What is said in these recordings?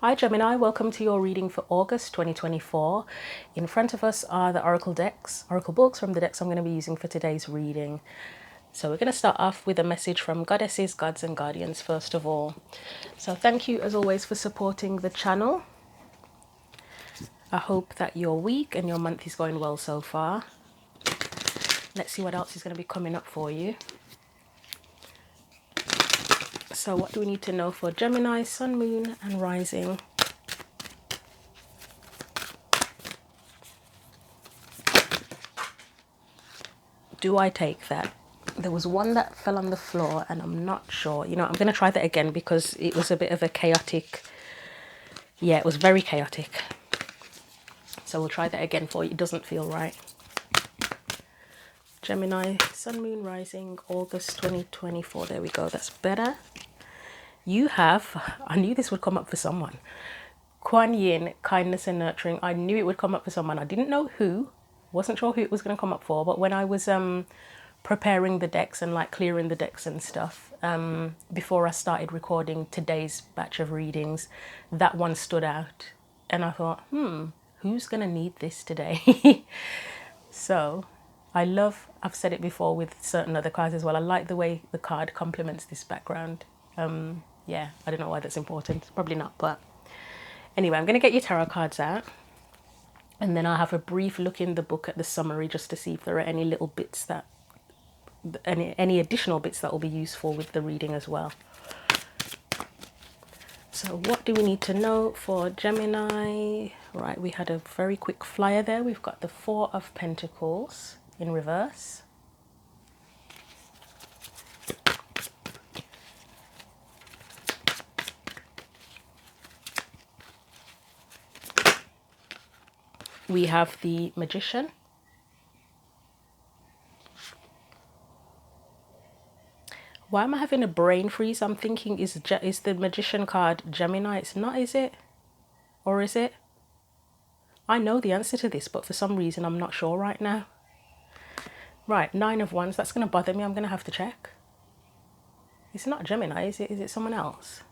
Hi Gemini, welcome to your reading for August 2024. In front of us are the Oracle decks, Oracle books from the decks I'm going to be using for today's reading. So we're going to start off with a message from goddesses, gods and guardians first of all. So thank you as always for supporting the channel. I hope that your week and your month is going well so far. Let's see what else is going to be coming up for you. So what do we need to know for Gemini, Sun, Moon and Rising? Do I take that? There was one that fell on the floor and I'm not sure. You know, I'm going to try that again because it was a bit of a chaotic. Yeah, it was very chaotic. So we'll try that again for you. It doesn't feel right. Gemini, Sun, Moon, Rising, August 2024. There we go. That's better. You have, I knew this would come up for someone. Kuan Yin, kindness and nurturing. I knew it would come up for someone. I didn't know who. Wasn't sure who it was going to come up for. But when I was preparing the decks and like clearing the decks and stuff, before I started recording today's batch of readings, that one stood out. And I thought, who's going to need this today? So I've said it before with certain other cards as well. I like the way the card complements this background. Yeah, I don't know why that's important. Probably not, but anyway, I'm going to get your tarot cards out. And then I'll have a brief look in the book at the summary just to see if there are any little bits that, any additional bits that will be useful with the reading as well. So what do we need to know for Gemini? Right, we had a very quick flyer there. We've got the Four of Pentacles in reverse. We have the Magician. Why am I having a brain freeze? I'm thinking, is the Magician card Gemini? It's not, is it? Or is it? I know the answer to this, but for some reason I'm not sure right now. Right, Nine of Wands. That's going to bother me. I'm going to have to check. It's not Gemini, is it? Is it someone else?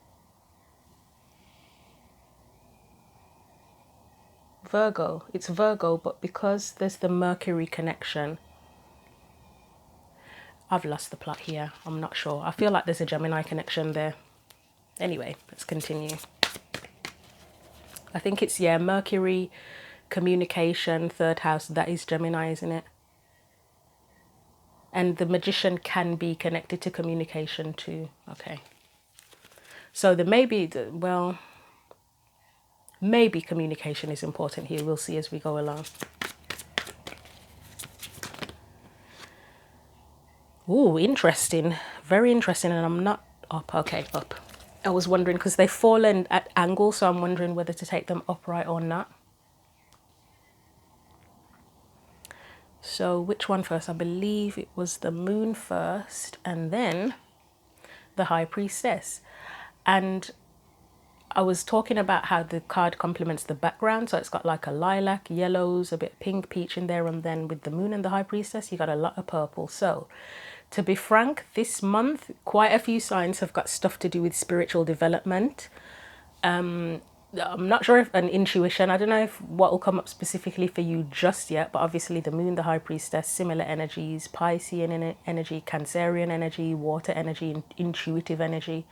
Virgo. It's Virgo, but because there's the Mercury connection, I've lost the plot here. I'm not sure. I feel like there's a Gemini connection there. Anyway, let's continue. I think it's, yeah, Mercury, communication, third house. That is Gemini, isn't it? And the Magician can be connected to communication too. Okay. So there may be, well, maybe communication is important here. We'll see as we go along. Ooh, interesting. Very interesting. And I'm not up. Okay, up. I was wondering because they've fallen at angles, so I'm wondering whether to take them upright or not. So which one first? I believe it was the Moon first and then the High Priestess. And I was talking about how the card complements the background. So it's got like a lilac, yellows, a bit of pink, peach in there. And then with the Moon and the High Priestess, you got a lot of purple. So to be frank, this month, quite a few signs have got stuff to do with spiritual development. I'm not sure if an intuition, I don't know if what will come up specifically for you just yet, but obviously the Moon, the High Priestess, similar energies, Piscean energy, Cancerian energy, water energy, intuitive energy.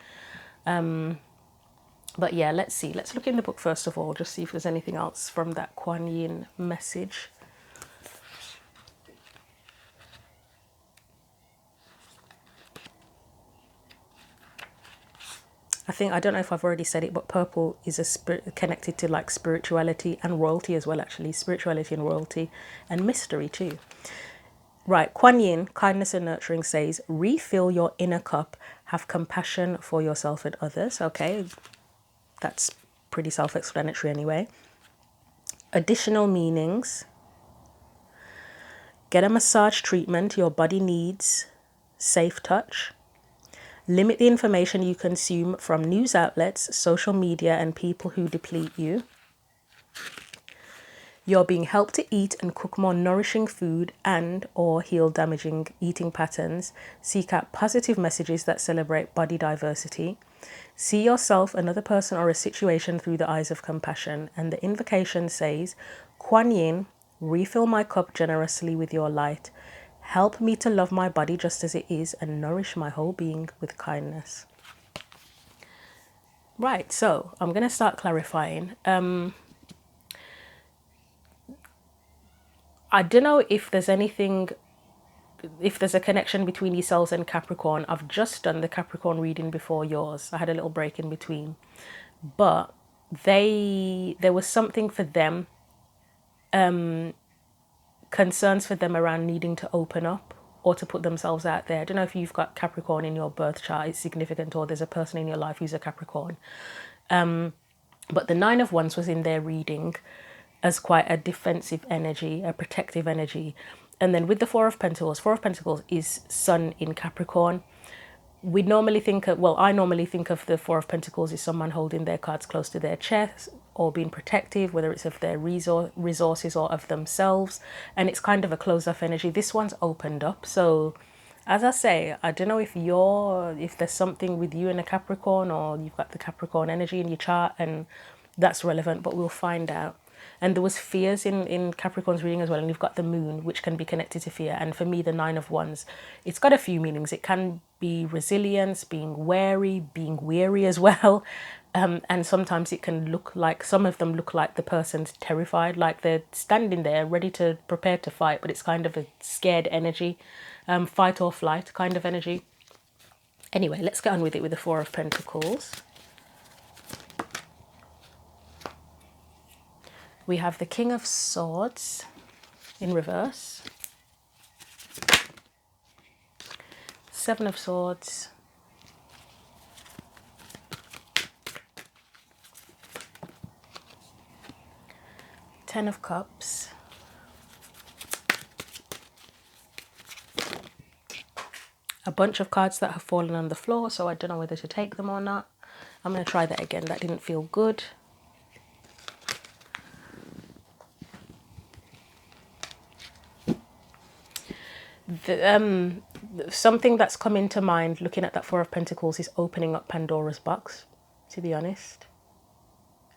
But yeah, let's see. Let's look in the book first of all, just see if there's anything else from that Kuan Yin message. I think, I don't know if I've already said it, but purple is a spirit connected to like spirituality and royalty as well, actually. Spirituality and royalty and mystery too. Right, Kuan Yin, kindness and nurturing, says, refill your inner cup, have compassion for yourself and others. Okay, that's pretty self-explanatory anyway. Additional meanings. Get a massage treatment your body needs. Safe touch. Limit the information you consume from news outlets, social media, and people who deplete you. You're being helped to eat and cook more nourishing food and or heal damaging eating patterns. Seek out positive messages that celebrate body diversity. See yourself, another person, or a situation through the eyes of compassion. And the invocation says, Kuan Yin, refill my cup generously with your light. Help me to love my body just as it is and nourish my whole being with kindness. Right, so I'm going to start clarifying. I don't know if there's anything, if there's a connection between yourselves and Capricorn. I've just done the Capricorn reading before yours. I had a little break in between. But there was something for them, concerns for them around needing to open up or to put themselves out there. I don't know if you've got Capricorn in your birth chart, it's significant, or there's a person in your life who's a Capricorn. But the Nine of Wands was in their reading as quite a defensive energy, a protective energy. And then with the Four of Pentacles is Sun in Capricorn. We normally think of, well, I normally think of the Four of Pentacles as someone holding their cards close to their chest or being protective, whether it's of their resources or of themselves. And it's kind of a closed off energy. This one's opened up. So as I say, I don't know if there's something with you and a Capricorn, or you've got the Capricorn energy in your chart and that's relevant, but we'll find out. And there was fears in Capricorn's reading as well. And you've got the moon, which can be connected to fear. And for me, the Nine of Wands, it's got a few meanings. It can be resilience, being wary, being weary as well. And sometimes it can look like, some of them look like the person's terrified, like they're standing there ready to prepare to fight, but it's kind of a scared energy, fight or flight kind of energy. Anyway, let's get on with it with the Four of Pentacles. We have the King of Swords in reverse, Seven of Swords, Ten of Cups, a bunch of cards that have fallen on the floor, so I don't know whether to take them or not. I'm going to try that again. That didn't feel good. Something that's come into mind looking at that Four of Pentacles is opening up Pandora's box, to be honest.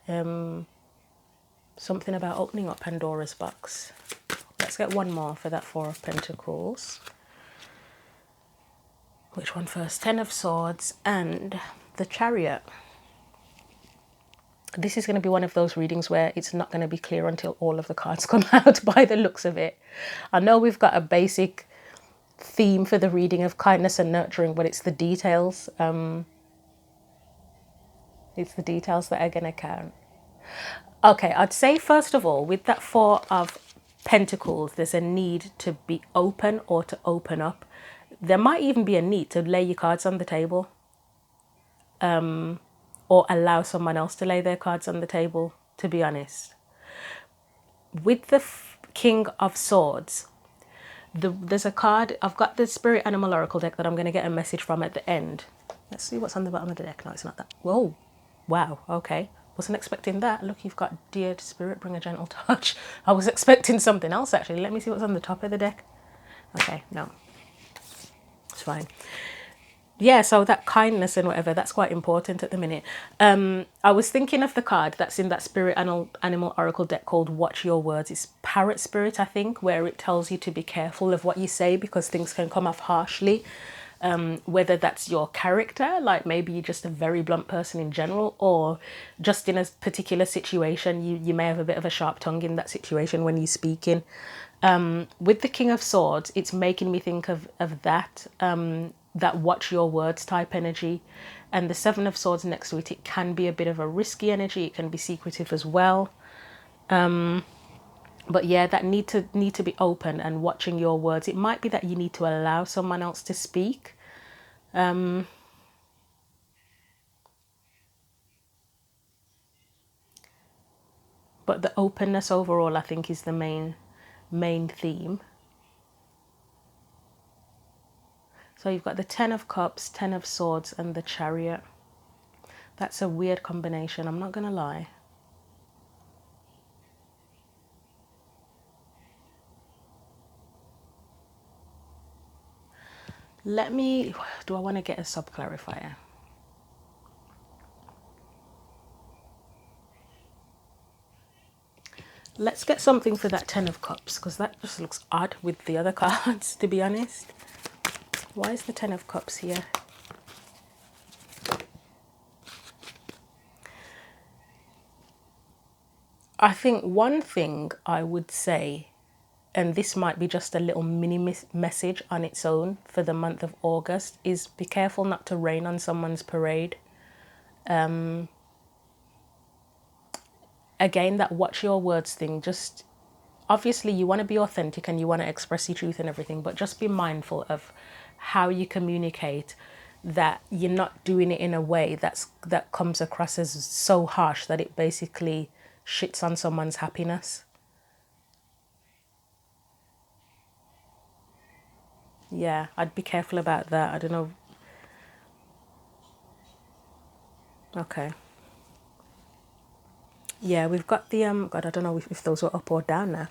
Something about opening up Pandora's box. Let's get one more for that Four of Pentacles. Which one first? Ten of Swords and the Chariot. This is going to be one of those readings where it's not going to be clear until all of the cards come out by the looks of it. I know we've got a basic theme for the reading of kindness and nurturing, but it's the details. It's the details that are going to count. Okay, I'd say first of all, with that Four of Pentacles, there's a need to be open or to open up. There might even be a need to lay your cards on the table, or allow someone else to lay their cards on the table, to be honest. With the King of Swords, there's a card. I've got the Spirit Animal Oracle deck that I'm going to get a message from at the end. Let's see what's on the bottom of the deck. No, it's not that. Whoa. Wow. Okay. Wasn't expecting that. Look, you've got Dear Spirit, bring a gentle touch. I was expecting something else, actually. Let me see what's on the top of the deck. Okay. No. It's fine. Yeah, so that kindness and whatever, that's quite important at the minute. I was thinking of the card that's in that Spirit Animal Oracle deck called Watch Your Words. It's Parrot Spirit, I think, where it tells you to be careful of what you say because things can come off harshly. Whether that's your character, like maybe you're just a very blunt person in general, or just in a particular situation, you may have a bit of a sharp tongue in that situation when you're speaking. With the King of Swords, it's making me think of that, that watch your words type energy. And the Seven of Swords next to it, it can be a bit of a risky energy. It can be secretive as well. But yeah, that need to be open and watching your words. It might be that you need to allow someone else to speak. But the openness overall, I think, is the main theme. So you've got the Ten of Cups, Ten of Swords, and the Chariot. That's a weird combination, I'm not going to lie. Do I want to get a sub clarifier? Let's get something for that Ten of Cups, because that just looks odd with the other cards, to be honest. Why is the Ten of Cups here? I think one thing I would say, and this might be just a little mini message on its own for the month of August, is be careful not to rain on someone's parade. Again, that watch your words thing, just obviously you want to be authentic and you want to express your truth and everything, but just be mindful of how you communicate, that you're not doing it in a way that comes across as so harsh that it basically shits on someone's happiness. Yeah, I'd be careful about that. I don't know. Okay. Yeah, we've got the God, I don't know if those were up or down now.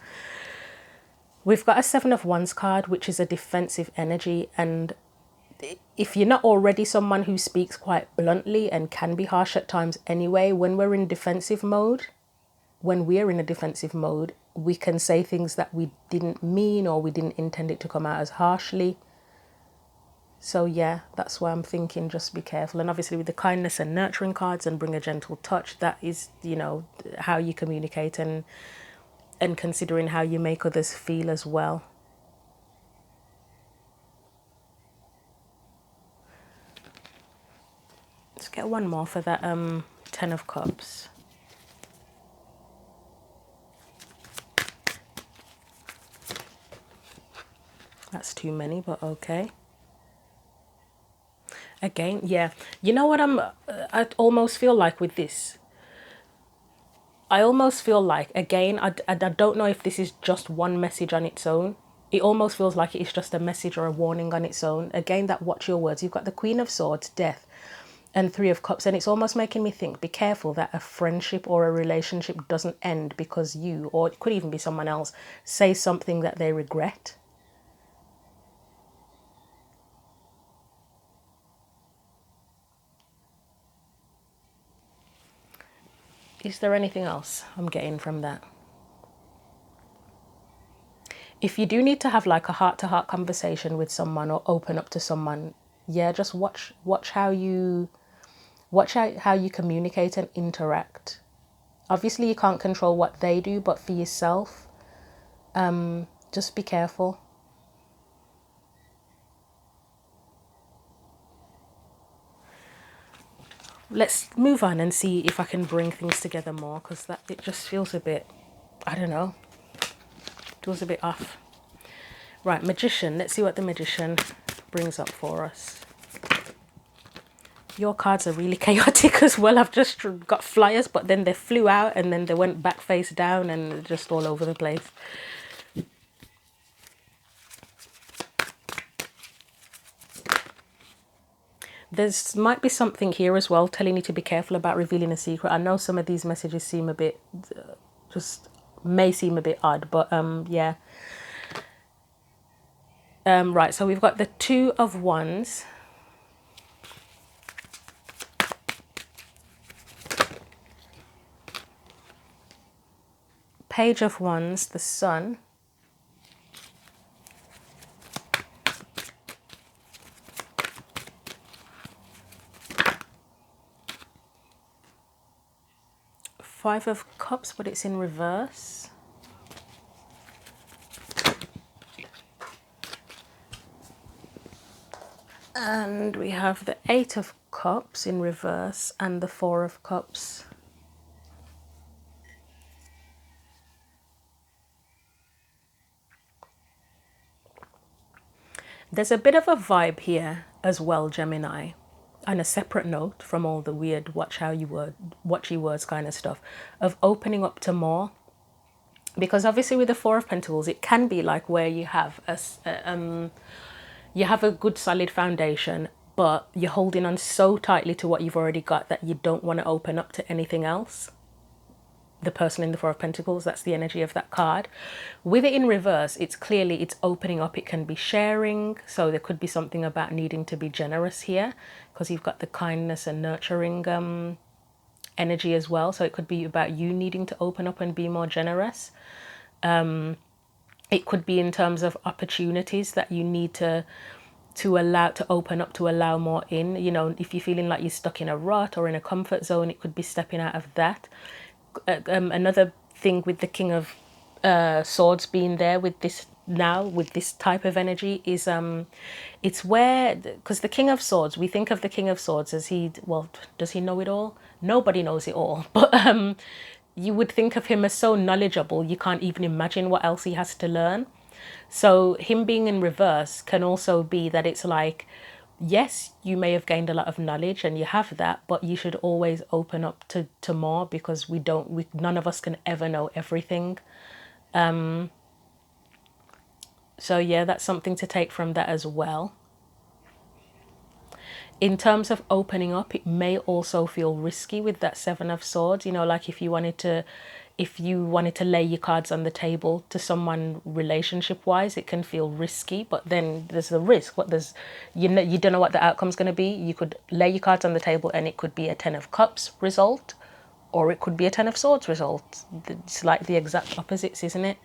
We've got a Seven of Wands card, which is a defensive energy, and if you're not already someone who speaks quite bluntly and can be harsh at times anyway, when we're in defensive mode, we can say things that we didn't mean or we didn't intend it to come out as harshly. So yeah, that's why I'm thinking just be careful. And obviously with the kindness and nurturing cards and bring a gentle touch, that is, you know, how you communicate and considering how you make others feel as well. Let's get one more for that Ten of Cups. That's too many, but okay. Again, yeah. You know what I almost feel like with this? I almost feel like, again, I don't know if this is just one message on its own. It almost feels like it's just a message or a warning on its own. Again, that watch your words. You've got the Queen of Swords, Death, and Three of Cups. And it's almost making me think, be careful that a friendship or a relationship doesn't end because you, or it could even be someone else, say something that they regret. Is there anything else I'm getting from that? If you do need to have like a heart-to-heart conversation with someone or open up to someone, yeah, just watch how you communicate and interact. Obviously you can't control what they do, but for yourself, just be careful. Let's move on and see if I can bring things together more, because it just feels a bit, I don't know, feels a bit off. Right, Magician. Let's see what the Magician brings up for us. Your cards are really chaotic as well. I've just got flyers, but then they flew out and then they went back face down and just all over the place. There's might be something here as well telling you to be careful about revealing a secret. I know some of these messages seem a bit, may seem a bit odd, but yeah. Right, so we've got the Two of Wands. Page of Wands, the Sun. Five of Cups, but it's in reverse. And we have the Eight of Cups in reverse and the Four of Cups. There's a bit of a vibe here as well, Gemini, on a separate note from all the weird watchy words kind of stuff, of opening up to more. Because obviously with the Four of Pentacles, it can be like where you have a good solid foundation, but you're holding on so tightly to what you've already got that you don't want to open up to anything else. the person in the Four of Pentacles. That's the energy of that card. With it in reverse, it's clearly it's opening up. It can be sharing. So there could be something about needing to be generous here, because you've got the kindness and nurturing energy as well. So it could be about you needing to open up and be more generous. It could be in terms of opportunities that you need to allow to open up, to allow more in. You know, if you're feeling like you're stuck in a rut or in a comfort zone, it could be stepping out of that. Another thing with the King of Swords being there with this now, with this type of energy, is it's where, because the King of Swords, we think of the King of Swords as well, does he know it all? Nobody knows it all, but you would think of him as so knowledgeable, you can't even imagine what else he has to learn. So him being in reverse can also be that it's like, yes, you may have gained a lot of knowledge and you have that, but you should always open up to more, because none of us can ever know everything. So yeah, that's something to take from that as well. In terms of opening up, it may also feel risky with that Seven of Swords. You know, like if you wanted to lay your cards on the table to someone relationship wise, it can feel risky, but then there's the risk. You don't know what the outcome's going to be. You could lay your cards on the table and it could be a Ten of Cups result, or it could be a Ten of Swords result. It's like the exact opposites, isn't it?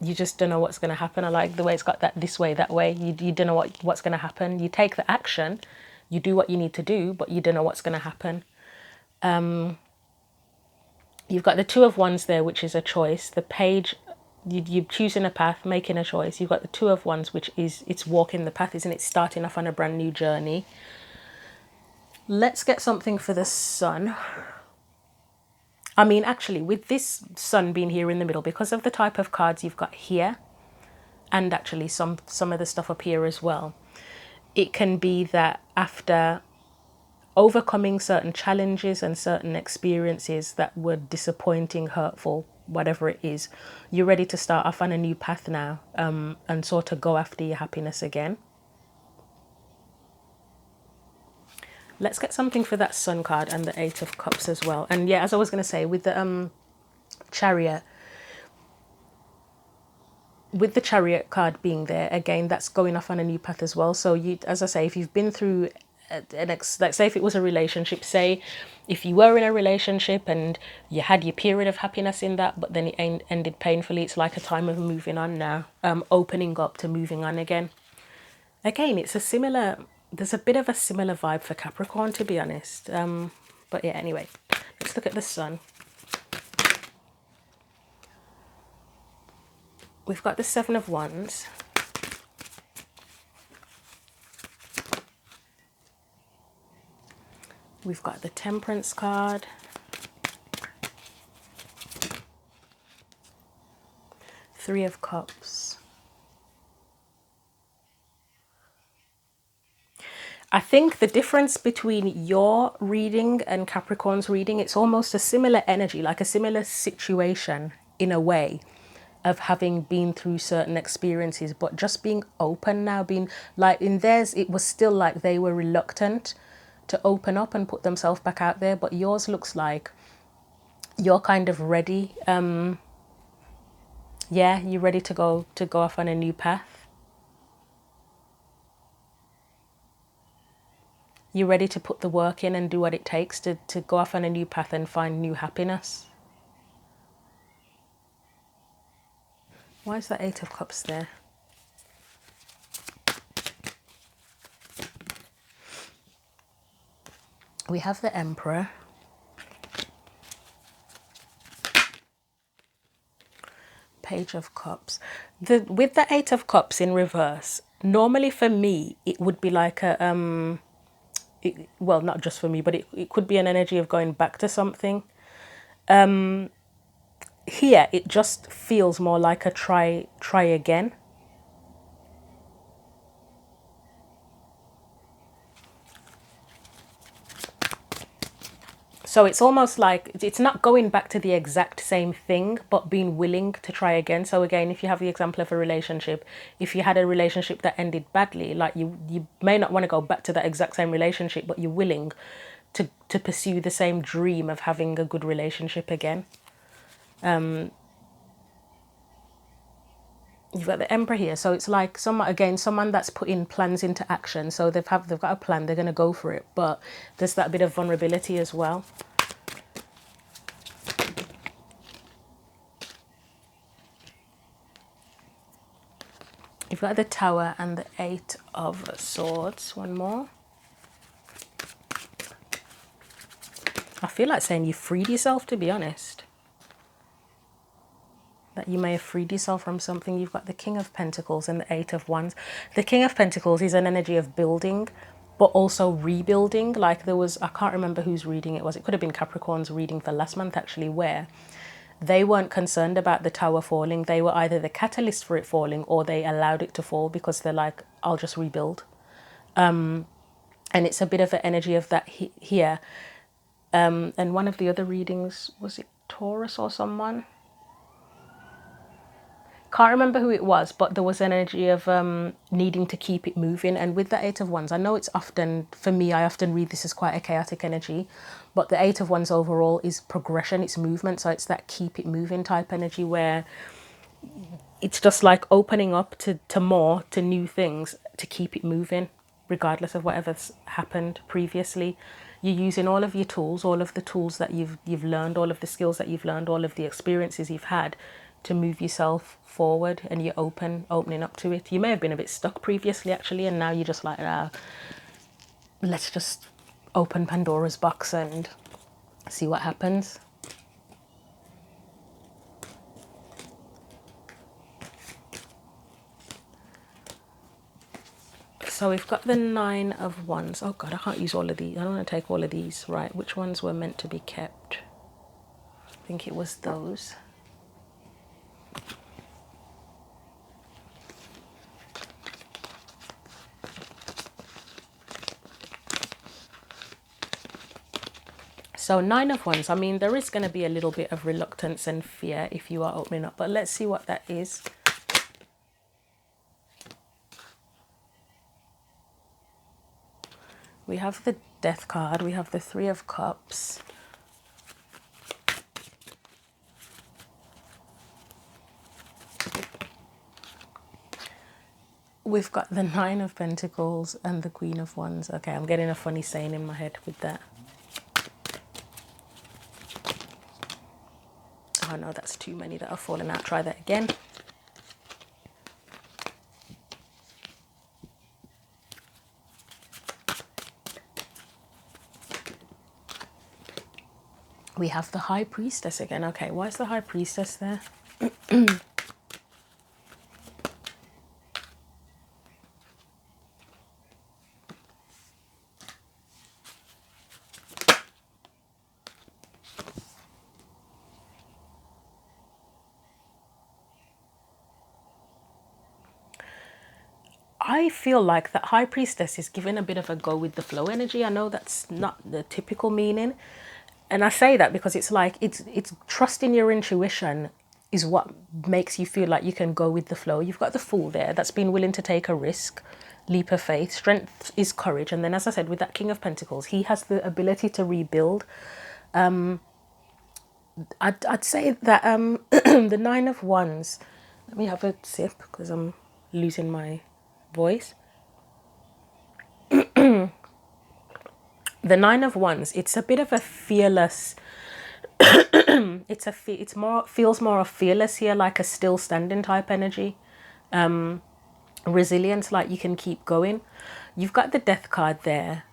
You just don't know what's going to happen. I like the way it's got that this way, that way. You don't know what's going to happen. You take the action, you do what you need to do, but you don't know what's going to happen. You've got the Two of Wands there, which is a choice. The Page, you're choosing a path, making a choice. You've got the Two of Wands, which is, it's walking the path, isn't it? Starting off on a brand new journey. Let's get something for the Sun. I mean, actually, with this Sun being here in the middle, because of the type of cards you've got here, and actually some of the stuff up here as well, it can be that after overcoming certain challenges and certain experiences that were disappointing, hurtful, whatever it is, you're ready to start off on a new path now, and sort of go after your happiness again. Let's get something for that Sun card and the Eight of Cups as well. And yeah, as I was going to say, with the Chariot, with the Chariot card being there, again, that's going off on a new path as well. So you, as I say, if you've been through like say if it was a relationship, say if you were in a relationship and you had your period of happiness in that, but then it ended painfully, it's like a time of moving on now, opening up to moving on again. Again, it's a similar, there's a bit of a similar vibe for Capricorn, to be honest. But yeah, anyway, let's look at the Sun. We've got the Seven of Wands. We've got the Temperance card. Three of Cups. I think the difference between your reading and Capricorn's reading, it's almost a similar energy, like a similar situation in a way of having been through certain experiences, but just being open now, being like in theirs, it was still like they were reluctant to open up and put themselves back out there. But yours looks like you're kind of ready. Yeah, you're ready to go off on a new path. You're ready to put the work in and do what it takes to go off on a new path and find new happiness. Why is that Eight of Cups there? We have the Emperor. Page of Cups. With the Eight of Cups in reverse, normally for me, it would be like a... well, not just for me, but it could be an energy of going back to something. Here, it just feels more like a try again. So it's almost like it's not going back to the exact same thing, but being willing to try again. So again, if you have the example of a relationship, if you had a relationship that ended badly, like you may not want to go back to that exact same relationship, but you're willing to pursue the same dream of having a good relationship again. You've got the Emperor here, so it's like someone that's putting plans into action. So they've got a plan, they're going to go for it, but there's that bit of vulnerability as well. You've got the Tower and the Eight of Swords. One more. I feel like saying you freed yourself, to be honest. That you may have freed yourself from something. You've got the King of Pentacles and the Eight of Wands. The King of Pentacles is an energy of building, but also rebuilding. Like there was, I can't remember whose reading it was. It could have been Capricorn's reading for last month, actually, where they weren't concerned about the tower falling. They were either the catalyst for it falling or they allowed it to fall because they're like, I'll just rebuild. And it's a bit of an energy of that here. And one of the other readings, was it Taurus or someone? Can't remember who it was, but there was an energy of needing to keep it moving. And with the Eight of Wands, I know it's often, for me, I often read this as quite a chaotic energy, but the Eight of Wands overall is progression, it's movement. So it's that keep it moving type energy where it's just like opening up to more, to new things, to keep it moving, regardless of whatever's happened previously. You're using all of your tools, all of the tools that you've learned, all of the skills that you've learned, all of the experiences you've had to move yourself forward, and you're opening up to it. You may have been a bit stuck previously, actually, and now you're just like, let's just open Pandora's box and see what happens. So we've got the Nine of Wands. Oh God, I can't use all of these. I don't want to take all of these. Right, which ones were meant to be kept? I think it was those. So Nine of Wands, I mean, there is going to be a little bit of reluctance and fear if you are opening up, but let's see what that is. We have the Death card, we have the Three of Cups. We've got the Nine of Pentacles and the Queen of Wands. Okay, I'm getting a funny saying in my head with that. Oh no, that's too many that are falling out. Try that again. We have the High Priestess again. Okay, why is the High Priestess there? I feel like that High Priestess is given a bit of a go with the flow energy. I know that's not the typical meaning. And I say that because it's like, it's trusting your intuition is what makes you feel like you can go with the flow. You've got the Fool there that's been willing to take a risk, leap of faith. Strength is courage. And then, as I said, with that King of Pentacles, he has the ability to rebuild. I'd say that the Nine of Wands, let me have a sip because I'm losing my voice. The Nine of Wands, it's a bit of a fearless, feels more of fearless here, like a still standing type energy. Resilience, like you can keep going. You've got the Death card there,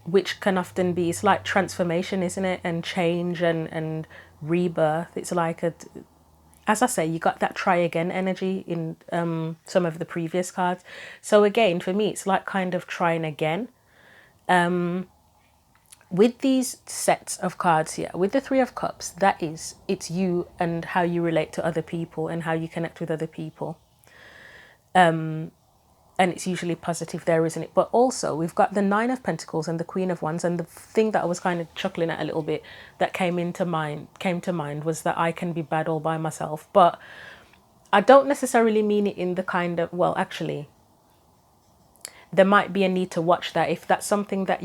which can often be, it's like transformation, isn't it? And change and rebirth. It's like as I say, you got that try again energy in some of the previous cards. So again, for me, it's like kind of trying again. With these sets of cards here, with the Three of Cups, it's you and how you relate to other people and how you connect with other people. And it's usually positive there, isn't it? But also we've got the Nine of Pentacles and the Queen of Wands. And the thing that I was kind of chuckling at a little bit that came to mind was that I can be bad all by myself. But I don't necessarily mean it in the kind of, well, actually, there might be a need to watch that. If that's something that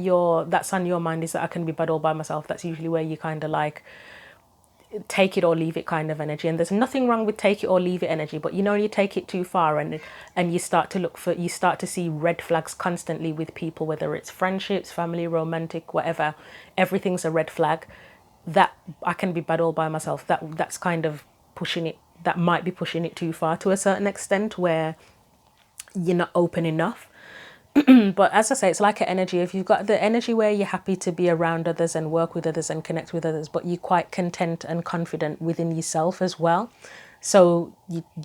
that's on your mind, is that I can be bad all by myself, that's usually where you kind of like take it or leave it kind of energy. And there's nothing wrong with take it or leave it energy, but you know, you take it too far and you start to see red flags constantly with people, whether it's friendships, family, romantic, whatever. Everything's a red flag. That I can be bad all by myself, that's kind of pushing it. That might be pushing it too far to a certain extent, where you're not open enough. But as I say, it's like an energy. If you've got the energy where you're happy to be around others and work with others and connect with others, but you're quite content and confident within yourself as well, so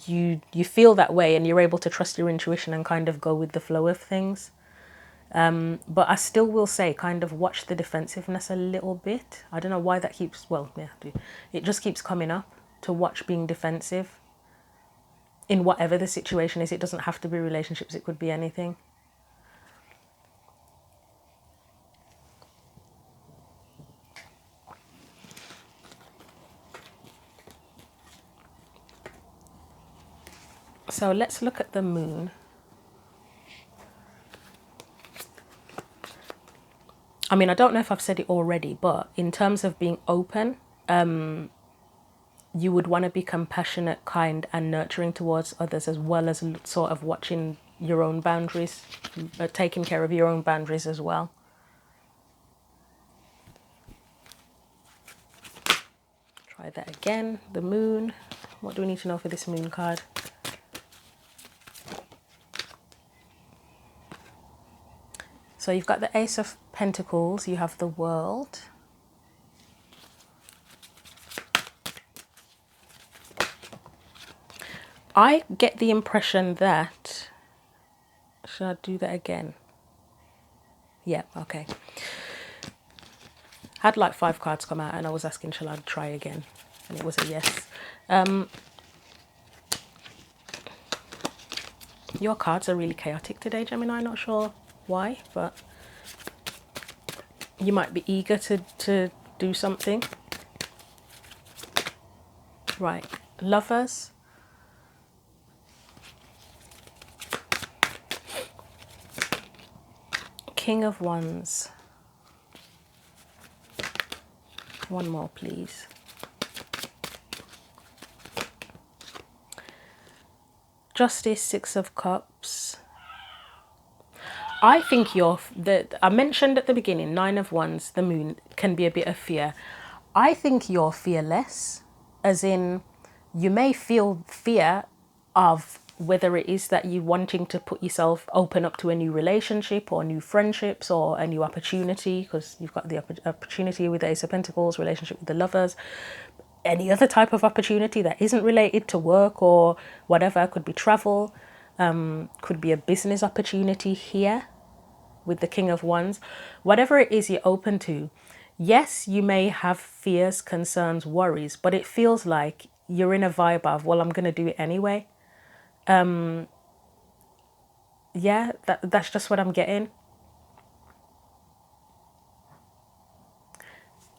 you feel that way and you're able to trust your intuition and kind of go with the flow of things. But I still will say, kind of watch the defensiveness a little bit. I don't know why that keeps, well, yeah, it just keeps coming up, to watch being defensive in whatever the situation is. It doesn't have to be relationships, it could be anything. So let's look at the moon. I mean, I don't know if I've said it already, but in terms of being open, you would want to be compassionate, kind, and nurturing towards others, as well as sort of watching your own boundaries, taking care of your own boundaries as well. Try that again. The moon. What do we need to know for this moon card? So you've got the Ace of Pentacles, you have the World. I get the impression that, should I do that again? Yeah, okay. Had like 5 cards come out and I was asking, shall I try again? And it was a yes. Your cards are really chaotic today, Gemini. Not sure why, but you might be eager to do something. Right, Lovers. King of Wands. One more, please. Justice, Six of Cups. I think I mentioned at the beginning, Nine of Wands, the moon, can be a bit of fear. I think you're fearless, as in you may feel fear of whether it is that you wanting to put yourself open up to a new relationship or new friendships or a new opportunity, because you've got the opportunity with the Ace of Pentacles, relationship with the Lovers. Any other type of opportunity that isn't related to work or whatever, could be travel, could be a business opportunity here with the King of Wands. Whatever it is you're open to, yes, you may have fears, concerns, worries, but it feels like you're in a vibe of, well, I'm going to do it anyway. Yeah, that's just what I'm getting.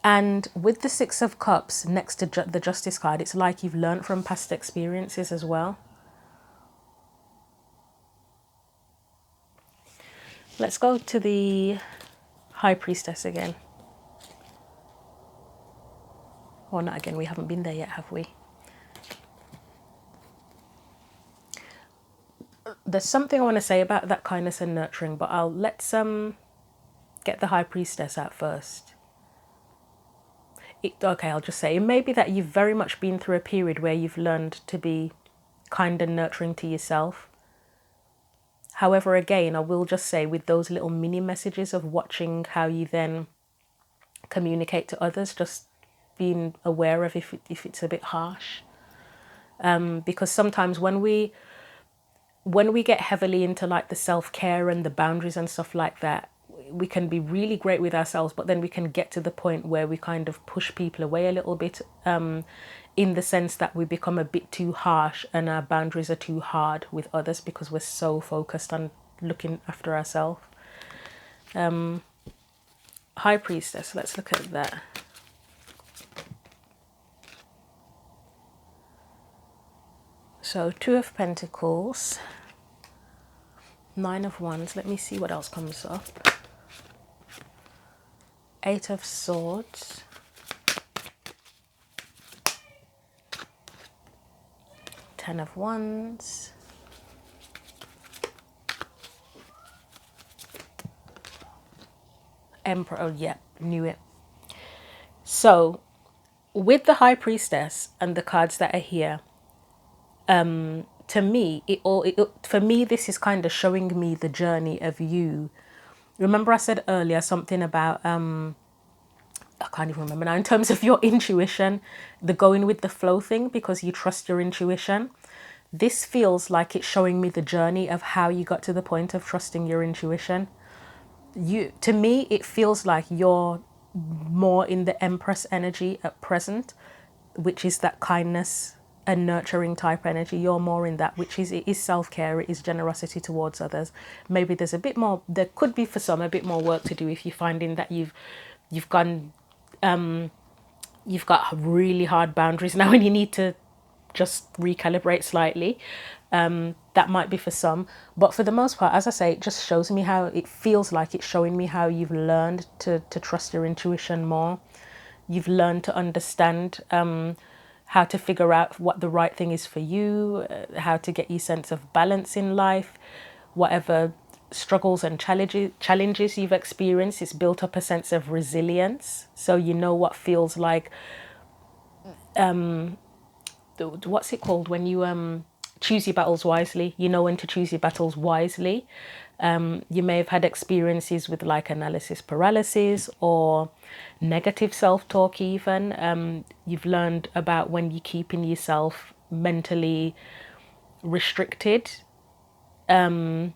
And with the Six of Cups next to the Justice card, it's like you've learned from past experiences as well. Let's go to the High Priestess again. Or not again, we haven't been there yet, have we? There's something I want to say about that kindness and nurturing, but let's get the High Priestess out first. Okay, I'll just say, it may be that you've very much been through a period where you've learned to be kind and nurturing to yourself. However, again, I will just say, with those little mini messages of watching how you then communicate to others, just being aware of if it's a bit harsh. Because sometimes when we get heavily into like the self-care and the boundaries and stuff like that, we can be really great with ourselves, but then we can get to the point where we kind of push people away a little bit, in the sense that we become a bit too harsh and our boundaries are too hard with others because we're so focused on looking after ourselves. High Priestess, let's look at that. So Two of Pentacles, Nine of Wands. Let me see what else comes up. Eight of Swords. Ten of Wands. Emperor. Oh, yeah, knew it. So, with the High Priestess and the cards that are here, to me, for me, this is kind of showing me the journey of you. Remember I said earlier something about, I can't even remember now, in terms of your intuition, the going with the flow thing, because you trust your intuition. This feels like it's showing me the journey of how you got to the point of trusting your intuition. To me, it feels like you're more in the Empress energy at present, which is that kindness and nurturing type energy. You're more in that, which is, it is self-care, it is generosity towards others. Maybe there's a bit more, there could be for some a bit more work to do if you're finding that you've gone, you've got really hard boundaries now and you need to just recalibrate slightly. That might be for some, but for the most part, as I say, it just shows me how it feels like it's showing me how you've learned to trust your intuition more. You've learned to understand how to figure out what the right thing is for you, how to get your sense of balance in life. Whatever struggles and challenges you've experienced, it's built up a sense of resilience. So you know what feels like, what's it called when you choose your battles wisely. You know when to choose your battles wisely. You may have had experiences with like analysis paralysis or negative self-talk even. You've learned about when you're keeping yourself mentally restricted, and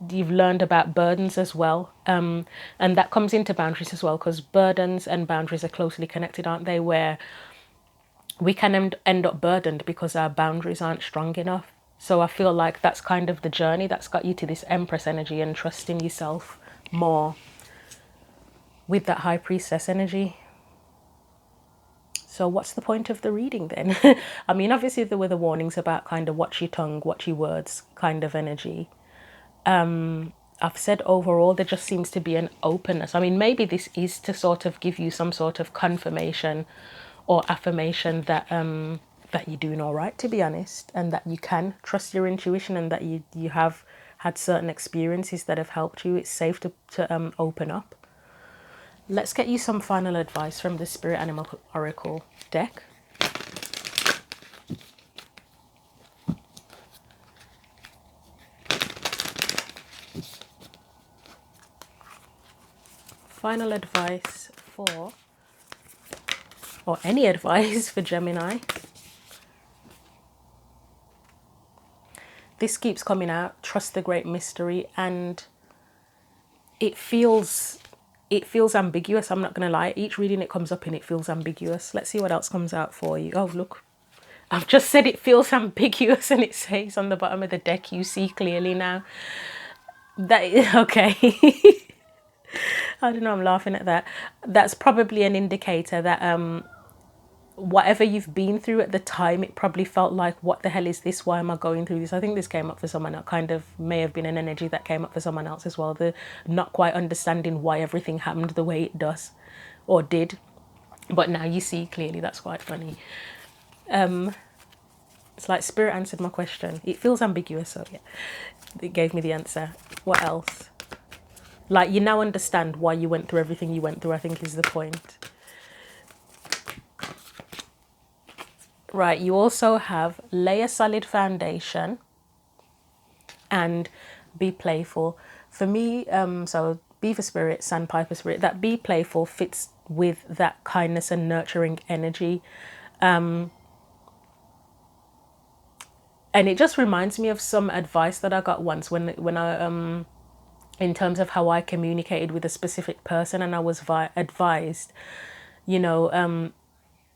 you've learned about burdens as well, and that comes into boundaries as well, because burdens and boundaries are closely connected, aren't they, where we can end up burdened because our boundaries aren't strong enough. So I feel like that's kind of the journey that's got you to this Empress energy and trusting yourself more with that High Priestess energy. So what's the point of the reading then? I mean, obviously there were the warnings about kind of watch your tongue, watch your words kind of energy. I've said overall there just seems to be an openness. I mean, maybe this is to sort of give you some sort of confirmation or affirmation that that you're doing all right, to be honest, and that you can trust your intuition, and that you have had certain experiences that have helped you. It's safe to open up. Let's get you some final advice from the Spirit Animal Oracle deck. Final advice for, or any advice for Gemini. This keeps coming out, trust the great mystery, and it feels ambiguous. I'm not going to lie. Each reading it comes up in, it feels ambiguous. Let's see what else comes out for you. Oh, look. I've just said it feels ambiguous and it says on the bottom of the deck, you see clearly now. That, okay. I don't know, I'm laughing at that. That's probably an indicator that whatever you've been through at the time, it probably felt like, what the hell is this? Why am I going through this? I think this came up for someone else, kind of may have been an energy that came up for someone else as well. The not quite understanding why everything happened the way it does or did. But now you see clearly. That's quite funny. It's like Spirit answered my question. It feels ambiguous, so yeah, it gave me the answer. What else? Like, you now understand why you went through everything you went through, I think is the point. Right, you also have lay a solid foundation and be playful. For me, so Beaver Spirit, Sandpiper Spirit, that be playful fits with that kindness and nurturing energy. And it just reminds me of some advice that I got once when I in terms of how I communicated with a specific person, and I was advised, you know,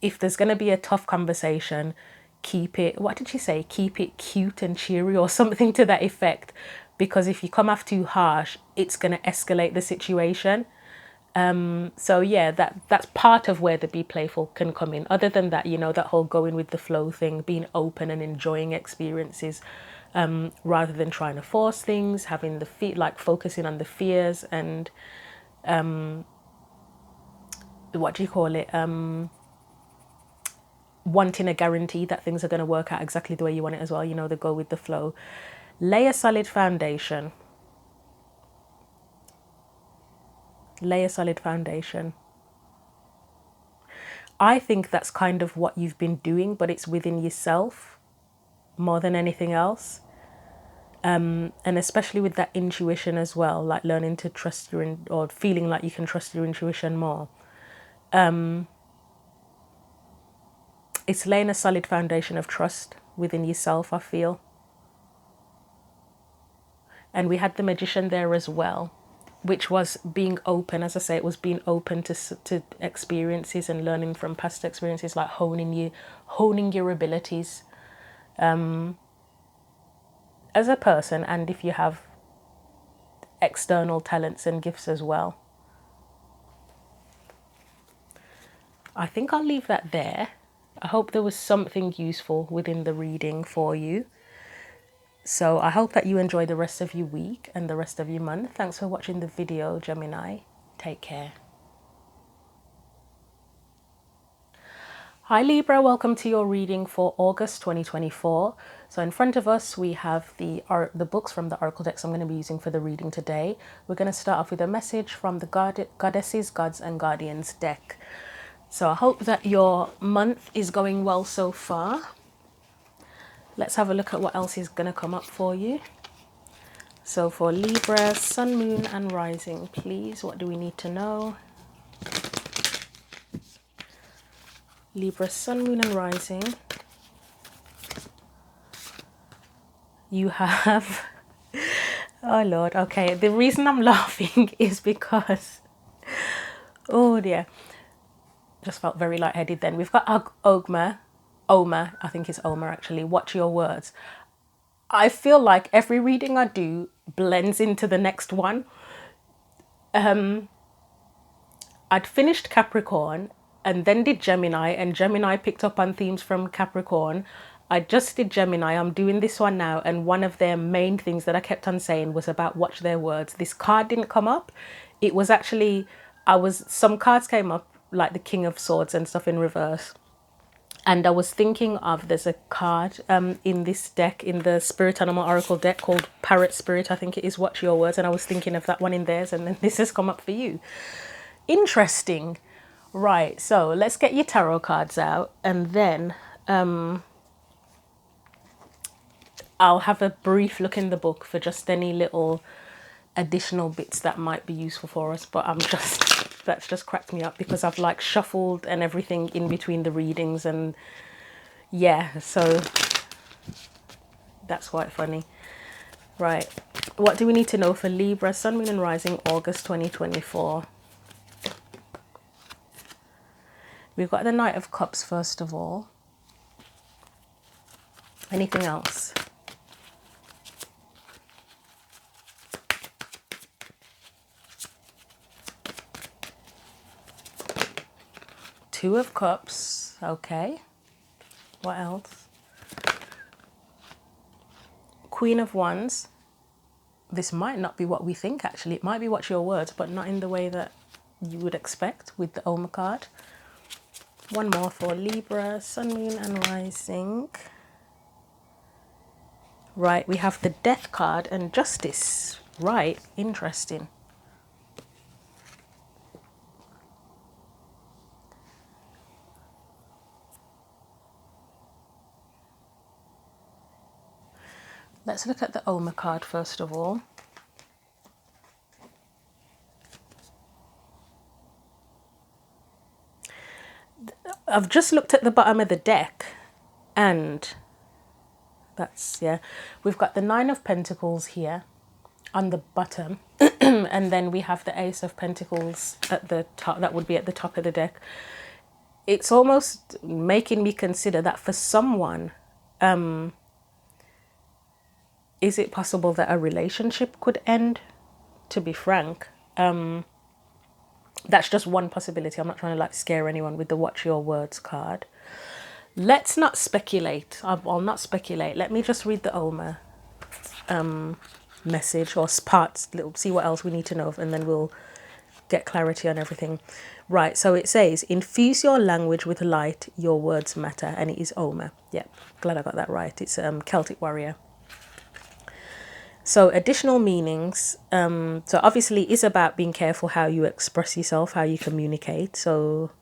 if there's going to be a tough conversation, keep it, what did she say? Keep it cute and cheery or something to that effect. Because if you come off too harsh, it's going to escalate the situation. So yeah, that's part of where the be playful can come in. Other than that, you know, that whole going with the flow thing, being open and enjoying experiences, rather than trying to force things, having the like focusing on the fears and what do you call it? Wanting a guarantee that things are going to work out exactly the way you want it as well, you know, the go with the flow. Lay a solid foundation. Lay a solid foundation. I think that's kind of what you've been doing, but it's within yourself more than anything else. And especially with that intuition as well, like learning to trust your, or feeling like you can trust your intuition more. It's laying a solid foundation of trust within yourself, I feel. And we had the Magician there as well, which was being open. As I say, it was being open to experiences and learning from past experiences, like honing your abilities as a person, and if you have external talents and gifts as well. I think I'll leave that there. I hope there was something useful within the reading for you. So I hope that you enjoy the rest of your week and the rest of your month. Thanks for watching the video, Gemini. Take care. Hi Libra, welcome to your reading for August 2024. So in front of us we have the books from the Oracle decks I'm going to be using for the reading today. We're going to start off with a message from the Goddesses, Gods and Guardians deck. So I hope that your month is going well so far. Let's have a look at what else is going to come up for you. So for Libra, Sun, Moon and Rising, please, what do we need to know? Libra, Sun, Moon and Rising. You have... Oh Lord, okay. The reason I'm laughing is because... Oh dear. Just felt very lightheaded then. We've got Oma, I think it's Oma actually. Watch your words. I feel like every reading I do blends into the next one. I'd finished Capricorn and then did Gemini, and Gemini picked up on themes from Capricorn. I just did Gemini. I'm doing this one now, and one of their main things that I kept on saying was about watch their words. This card didn't come up. It was actually, some cards came up, like the King of Swords and stuff in reverse. And I was thinking of, there's a card in this deck, in the Spirit Animal Oracle deck called Parrot Spirit, I think it is, Watch Your Words. And I was thinking of that one in theirs, and then this has come up for you. Interesting. Right, so let's get your tarot cards out, and then I'll have a brief look in the book for just any little additional bits that might be useful for us. But that's just cracked me up because I've like shuffled and everything in between the readings, and yeah, so that's quite funny. Right, what do we need to know for Libra, Sun, Moon and Rising, August 2024? We've got the Knight of Cups first of all. Anything else? Two of Cups, okay. What else? Queen of Wands. This might not be what we think actually. It might be Watch Your Words, but not in the way that you would expect with the Oma card. One more for Libra, Sun, Moon and Rising. Right, we have the Death card and Justice. Right, interesting. Let's look at the Oma card first of all. I've just looked at the bottom of the deck, and that's, yeah, we've got the Nine of Pentacles here on the bottom, and then we have the Ace of Pentacles at the top. That would be at the top of the deck. It's almost making me consider that for someone, is it possible that a relationship could end, to be frank? That's just one possibility. I'm not trying to like scare anyone with the Watch Your Words card. Let's not speculate. I'll not speculate. Let me just read the Oma. message or parts, see what else we need to know, and then we'll get clarity on everything. Right, so it says, infuse your language with light, your words matter, and it is Oma. Yeah, glad I got that right. It's Celtic warrior. So additional meanings, so obviously it's about being careful how you express yourself, how you communicate. So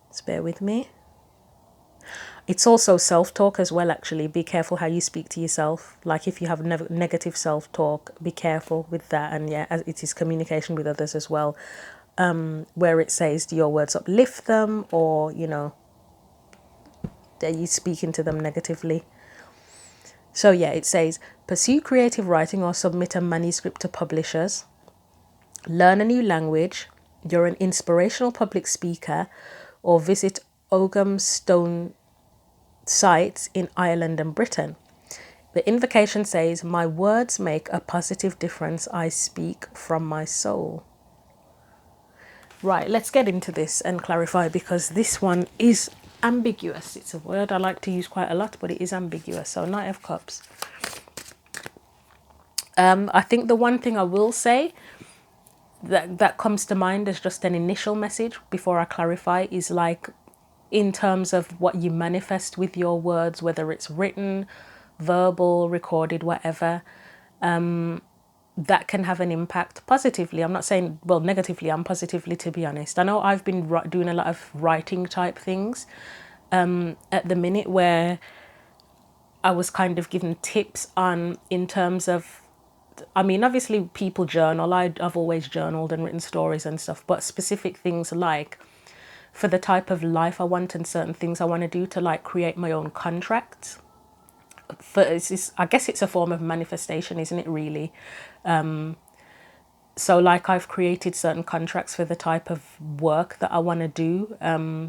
just bear with me. It's also self-talk as well, actually. Be careful how you speak to yourself. Like if you have negative self-talk, be careful with that. And yeah, as it is communication with others as well, where it says, do your words uplift them, or, you know, are you speaking to them negatively? So yeah, it says, pursue creative writing or submit a manuscript to publishers. Learn a new language. You're an inspirational public speaker, or visit Ogham Stone sites in Ireland and Britain. The invocation says, my words make a positive difference. I speak from my soul. Right, let's get into this and clarify, because this one is ambiguous. It's a word I like to use quite a lot, but it is ambiguous. So Knight of Cups. I think the one thing I will say that comes to mind as just an initial message before I clarify is, like, in terms of what you manifest with your words, whether it's written, verbal, recorded, whatever, that can have an impact positively. I'm not saying, well, negatively, I'm positively, to be honest. I know I've been doing a lot of writing type things at the minute, where I was kind of given tips on, in terms of, I mean, obviously people journal. I've always journaled and written stories and stuff, but specific things like, for the type of life I want and certain things I want to do, to like create my own contracts. I guess it's a form of manifestation, isn't it, really? So like I've created certain contracts for the type of work that I want to do,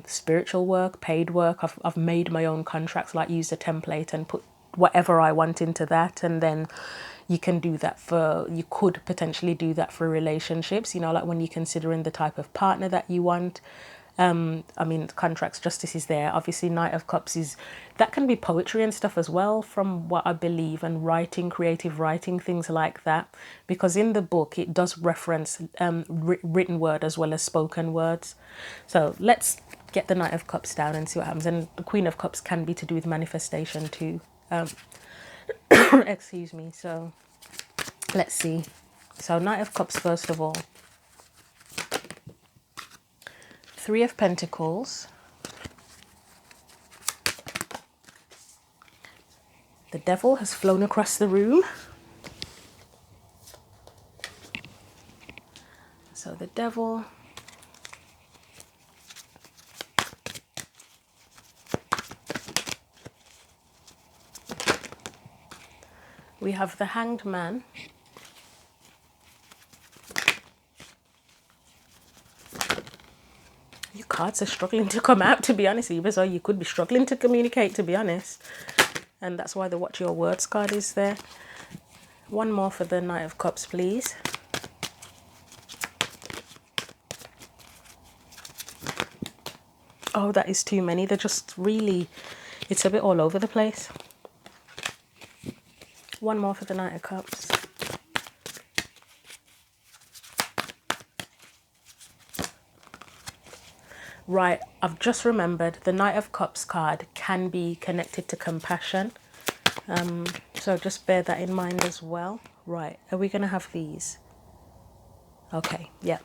spiritual work, paid work. I've made my own contracts, like use a template and put whatever I want into that, and then you can do that you could potentially do that for relationships, you know, like when you're considering the type of partner that you want. I mean, contracts, justice is there. Obviously, Knight of Cups that can be poetry and stuff as well, from what I believe, and writing, creative writing, things like that. Because in the book, it does reference written word as well as spoken words. So let's get the Knight of Cups down and see what happens. And the Queen of Cups can be to do with manifestation too. Excuse me. So let's see. So Knight of Cups, first of all. Three of Pentacles. The Devil has flown across the room. So the Devil. We have the Hanged Man. Your cards are struggling to come out, to be honest, even so you could be struggling to communicate, to be honest. And that's why the Watch Your Words card is there. One more for the Knight of Cups, please. Oh, that is too many. They're just really, it's a bit all over the place. One more for the Knight of Cups. Right, I've just remembered the Knight of Cups card can be connected to compassion. So just bear that in mind as well. Right, are we going to have these? Okay, yeah.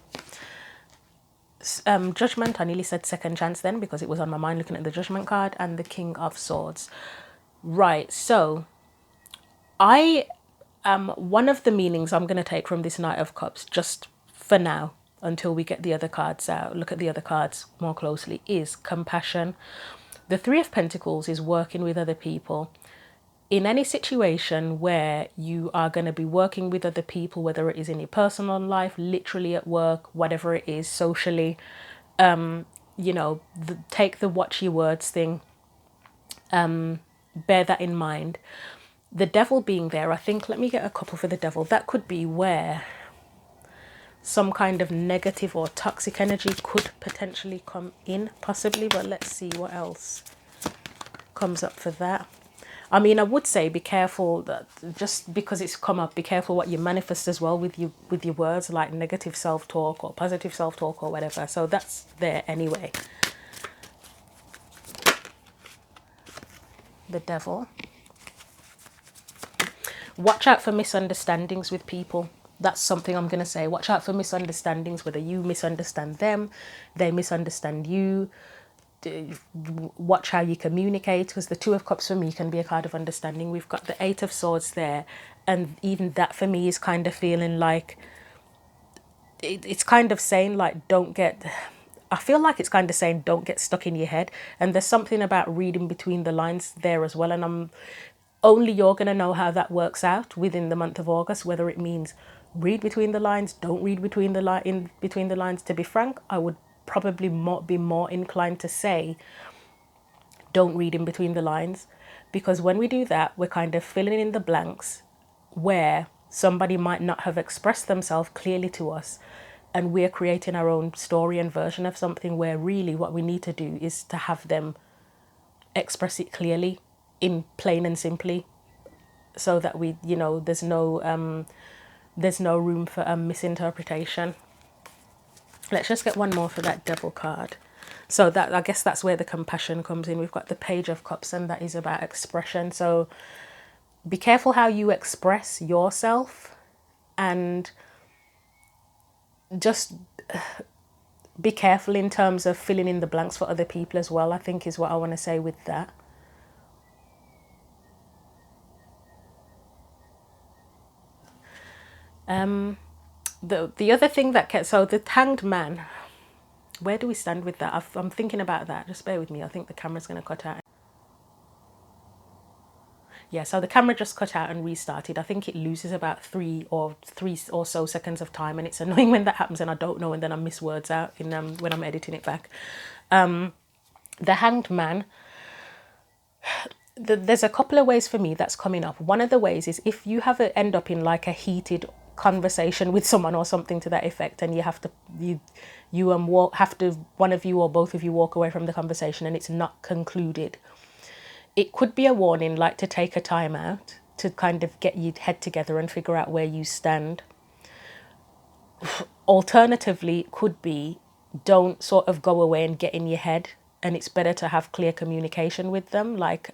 Judgment, I nearly said second chance then, because it was on my mind looking at the Judgment card, and the King of Swords. Right, so one of the meanings I'm going to take from this Knight of Cups, just for now, until we get the other cards out, look at the other cards more closely, is compassion. The Three of Pentacles is working with other people. In any situation where you are going to be working with other people, whether it is in your personal life, literally at work, whatever it is, socially, you know, take the watch your words thing, bear that in mind. The Devil being there, I think, let me get a couple for the Devil. That could be where some kind of negative or toxic energy could potentially come in, possibly, but let's see what else. comes up for that. I mean, I would say be careful that just because it's come up, be careful what you manifest as well with your words, like negative self-talk or positive self-talk or whatever. So that's there anyway. The Devil. Watch out for misunderstandings with people. That's something I'm going to say. Watch out for misunderstandings, whether you misunderstand them, they misunderstand you. Watch how you communicate, because the Two of Cups for me can be a card of understanding. We've got the Eight of Swords there, and even that for me is kind of feeling like it's kind of saying like don't get, I feel like it's kind of saying don't get stuck in your head. And there's something about reading between the lines there as well, and I'm only you're going to know how that works out within the month of August, whether it means read between the lines, don't read between the lines. To be frank, I would probably be more inclined to say don't read in between the lines, because when we do that, we're kind of filling in the blanks where somebody might not have expressed themselves clearly to us, and we're creating our own story and version of something, where really what we need to do is to have them express it clearly, in plain and simply, so that we, you know, there's no room for misinterpretation. Let's just get one more for that Devil card. So that, I guess that's where the compassion comes in. We've got the Page of Cups, and that is about expression. So be careful how you express yourself, and just be careful in terms of filling in the blanks for other people as well, I think is what I want to say with that. The other thing that so the Hanged Man, where do we stand with that? I'm thinking about that. Just bear with me. I think the camera's going to cut out. Yeah, so the camera just cut out and restarted. I think it loses about three or so seconds of time, and it's annoying when that happens and I don't know, and then I miss words out in when I'm editing it back. The Hanged Man. There's a couple of ways for me that's coming up. One of the ways is if you end up in like a heated conversation with someone or something to that effect, and you have to one of you or both of you walk away from the conversation and it's not concluded. It could be a warning, like to take a time out to kind of get your head together and figure out where you stand. Alternatively, it could be don't sort of go away and get in your head, and it's better to have clear communication with them, like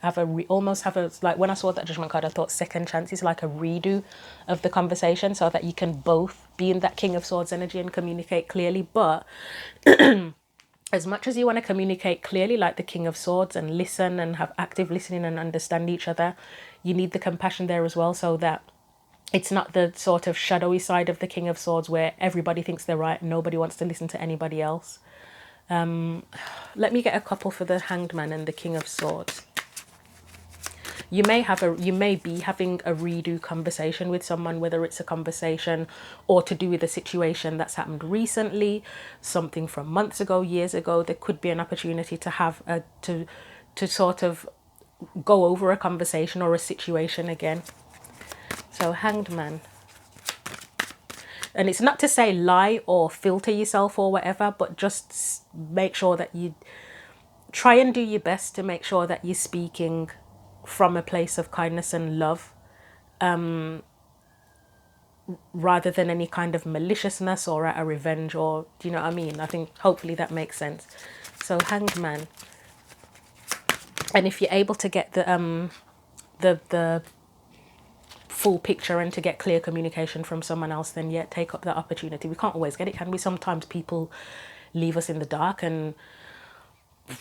almost have a, like when I saw that Judgment card, I thought second chance is like a redo of the conversation, so that you can both be in that King of Swords energy and communicate clearly. But as much as you want to communicate clearly like the King of Swords and listen and have active listening and understand each other, you need the compassion there as well, so that it's not the sort of shadowy side of the King of Swords where everybody thinks they're right and nobody wants to listen to anybody else. Let me get a couple for the Hanged Man and the King of Swords. You may be having a redo conversation with someone, whether it's a conversation or to do with a situation that's happened recently, something from months ago, years ago. There could be an opportunity to have to sort of go over a conversation or a situation again. So Hanged Man. And it's not to say lie or filter yourself or whatever, but just make sure that you try and do your best to make sure that you're speaking from a place of kindness and love, rather than any kind of maliciousness or out of revenge, or do you know what I mean? I think hopefully that makes sense. So Hanged Man. And if you're able to get the full picture and to get clear communication from someone else, then yeah, take up that opportunity. We can't always get it, can we? Sometimes people leave us in the dark, and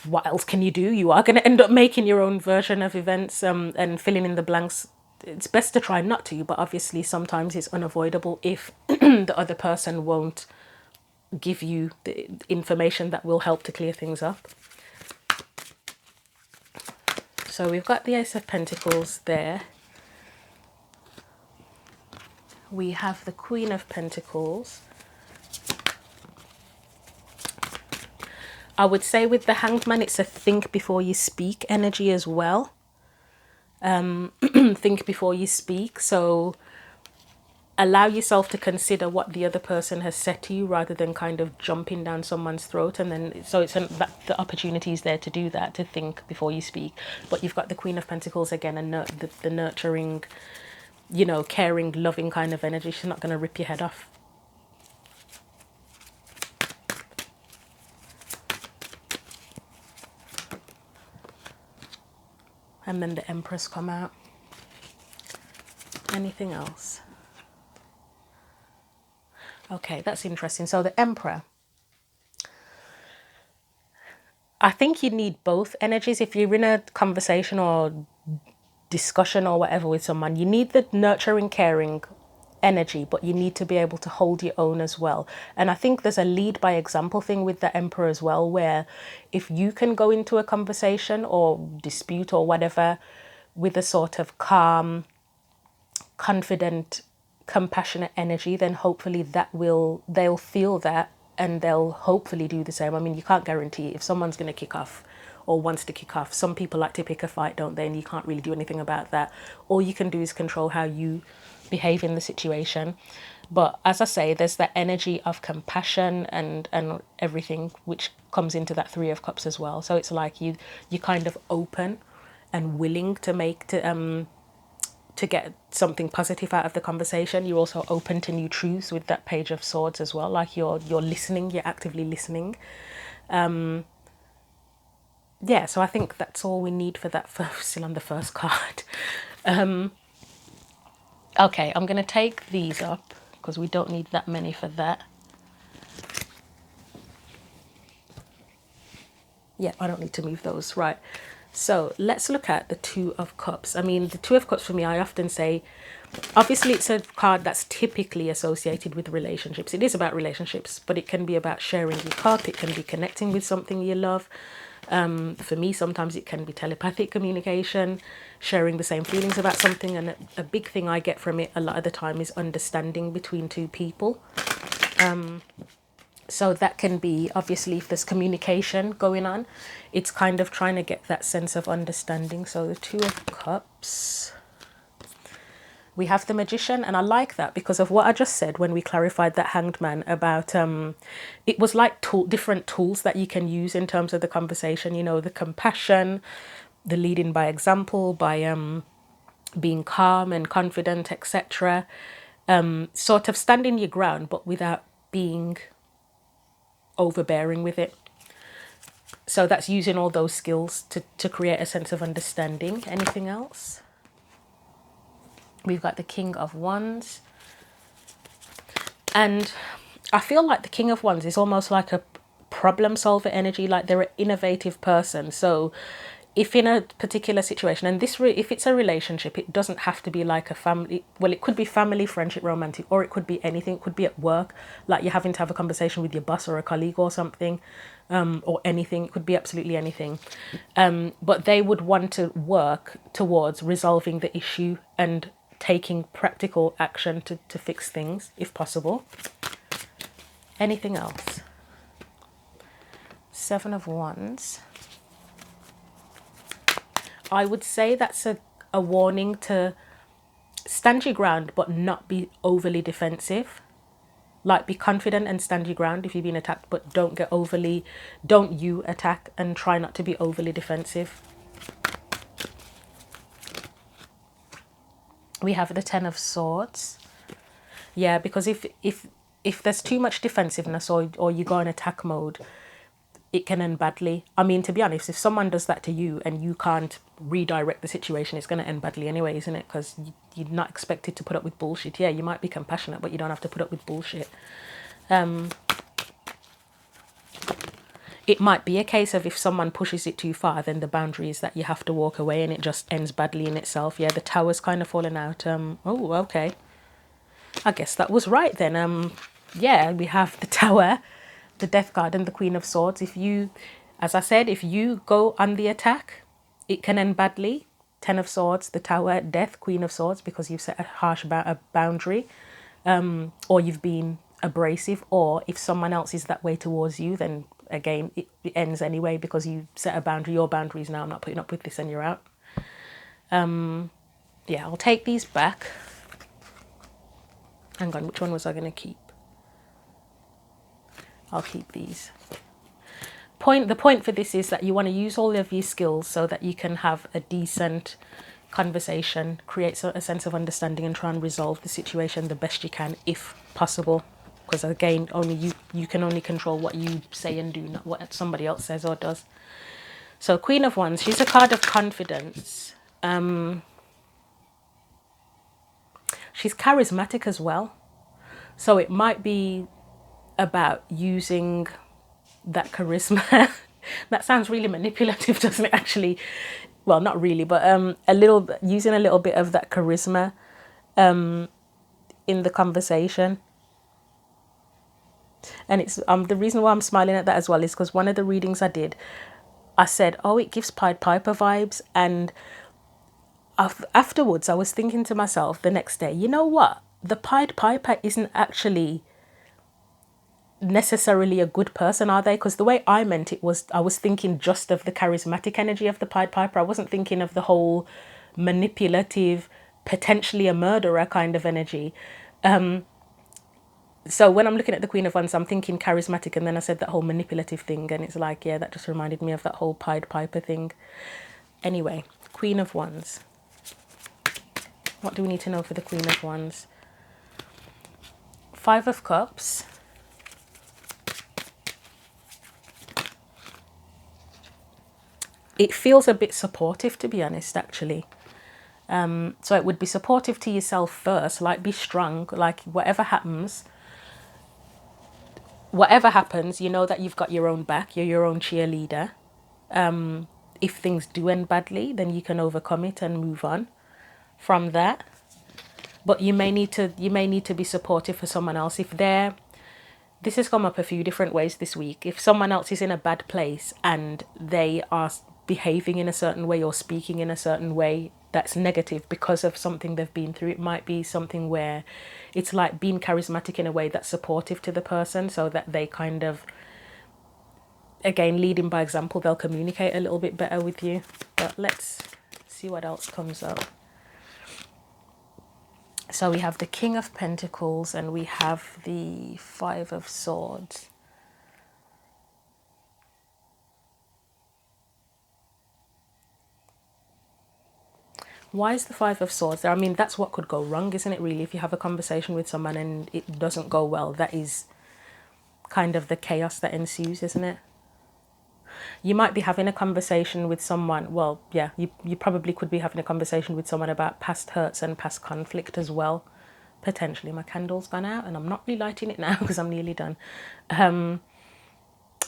what else can you do? You are going to end up making your own version of events, and filling in the blanks. It's best to try not to, but obviously sometimes it's unavoidable if the other person won't give you the information that will help to clear things up. So we've got the Ace of Pentacles there. We have the Queen of Pentacles. I would say with the Hanged Man, it's a think before you speak energy as well. Think before you speak. So allow yourself to consider what the other person has said to you rather than kind of jumping down someone's throat. And then so that the opportunity is there to do that, to think before you speak. But you've got the Queen of Pentacles again, and the nurturing, you know, caring, loving kind of energy. She's not going to rip your head off. And then the Empress come out. Anything else? Okay, that's interesting. So the Emperor, I think you need both energies. If you're in a conversation or discussion or whatever with someone, you need the nurturing, caring energy, but you need to be able to hold your own as well. And I think there's a lead by example thing with the Emperor as well, where if you can go into a conversation or dispute or whatever with a sort of calm, confident, compassionate energy, then hopefully they'll feel that and they'll hopefully do the same. I mean, you can't guarantee if someone's going to kick off or wants to kick off. Some people like to pick a fight, don't they? And you can't really do anything about that. All you can do is control how you behave in the situation. But as I say, there's that energy of compassion and everything which comes into that Three of Cups as well. So it's like you're kind of open and willing to get something positive out of the conversation. You're also open to new truths with that Page of Swords as well. Like you're listening, you're actively listening. Yeah, so I think that's all we need for that. Still on the first card. Okay, I'm going to take these up because we don't need that many for that. Yeah, I don't need to move those. Right. So let's look at the Two of Cups. I mean, the Two of Cups for me, I often say, obviously it's a card that's typically associated with relationships. It is about relationships, but it can be about sharing your cup. It can be connecting with something you love. For me, sometimes it can be telepathic communication, sharing the same feelings about something. And a big thing I get from it a lot of the time is understanding between two people. So that can be, obviously, if there's communication going on, it's kind of trying to get that sense of understanding. So the Two of Cups. We have the Magician, and I like that because of what I just said when we clarified that Hanged Man about, it was like different tools that you can use in terms of the conversation, you know, the compassion, the leading by example, by being calm and confident, etc. Sort of standing your ground, but without being overbearing with it. So that's using all those skills to create a sense of understanding. Anything else? We've got the King of Wands. And I feel like the King of Wands is almost like a problem solver energy, like they're an innovative person. So if in a particular situation, and if it's a relationship, it doesn't have to be like a family. Well, it could be family, friendship, romantic, or it could be anything. It could be at work, like you're having to have a conversation with your boss or a colleague or something, or anything. It could be absolutely anything. But they would want to work towards resolving the issue and taking practical action to fix things, if possible. Anything else? Seven of Wands. I would say that's a warning to stand your ground, but not be overly defensive. Like, be confident and stand your ground if you've been attacked, but don't you attack, and try not to be overly defensive. We have the Ten of Swords. Yeah, because if there's too much defensiveness or you go in attack mode, it can end badly. I mean, to be honest, if someone does that to you and you can't redirect the situation, it's going to end badly anyway, isn't it? Because you're not expected to put up with bullshit. Yeah, you might be compassionate, but you don't have to put up with bullshit. It might be a case of if someone pushes it too far, then the boundary is that you have to walk away and it just ends badly in itself. Yeah, the Tower's kind of fallen out. Oh, okay. I guess that was right then. Yeah, we have the Tower, the Death card, and the Queen of Swords. If you, as I said, if you go on the attack, it can end badly. Ten of Swords, the Tower, Death, Queen of Swords, because you've set a harsh boundary, or you've been abrasive, or if someone else is that way towards you, then again it ends anyway because you set a boundary. Your boundaries now. I'm not putting up with this, and you're out. Yeah, I'll take these back. Hang on, which one was I going to keep? I'll keep these. The point for this is that you want to use all of your skills so that you can have a decent conversation, create a sense of understanding, and try and resolve the situation the best you can if possible. Because again, only you can only control what you say and do, not what somebody else says or does. So Queen of Wands, she's a card of confidence. She's charismatic as well. So it might be about using that charisma. That sounds really manipulative, doesn't it? Actually, well, not really, but using a little bit of that charisma in the conversation. And it's the reason why I'm smiling at that as well is because one of the readings I did, I said, oh, it gives Pied Piper vibes. And afterwards I was thinking to myself the next day, you know what, the Pied Piper isn't actually necessarily a good person, are they? Because the way I meant it was, I was thinking just of the charismatic energy of the Pied Piper. I wasn't thinking of the whole manipulative, potentially a murderer kind of energy. So when I'm looking at the Queen of Wands, I'm thinking charismatic, and then I said that whole manipulative thing, and it's like, yeah, that just reminded me of that whole Pied Piper thing. Anyway, Queen of Wands. What do we need to know for the Queen of Wands? Five of Cups. It feels a bit supportive, to be honest, actually. So it would be supportive to yourself first, like be strong, like whatever happens, you know that you've got your own back, you're your own cheerleader. If things do end badly, then you can overcome it and move on from that. But you may need to be supportive for someone else. This has come up a few different ways this week. If someone else is in a bad place and they are behaving in a certain way or speaking in a certain way that's negative because of something they've been through, it might be something where it's like being charismatic in a way that's supportive to the person, so that they kind of, again, leading by example, they'll communicate a little bit better with you. But let's see what else comes up. So we have the King of Pentacles and we have the Five of Swords. Why is the Five of Swords there? I mean, that's what could go wrong, isn't it, really? If you have a conversation with someone and it doesn't go well, that is kind of the chaos that ensues, isn't it? You might be having a conversation with someone, well, yeah, you probably could be having a conversation with someone about past hurts and past conflict as well. Potentially. My candle's gone out and I'm not relighting it now because I'm nearly done.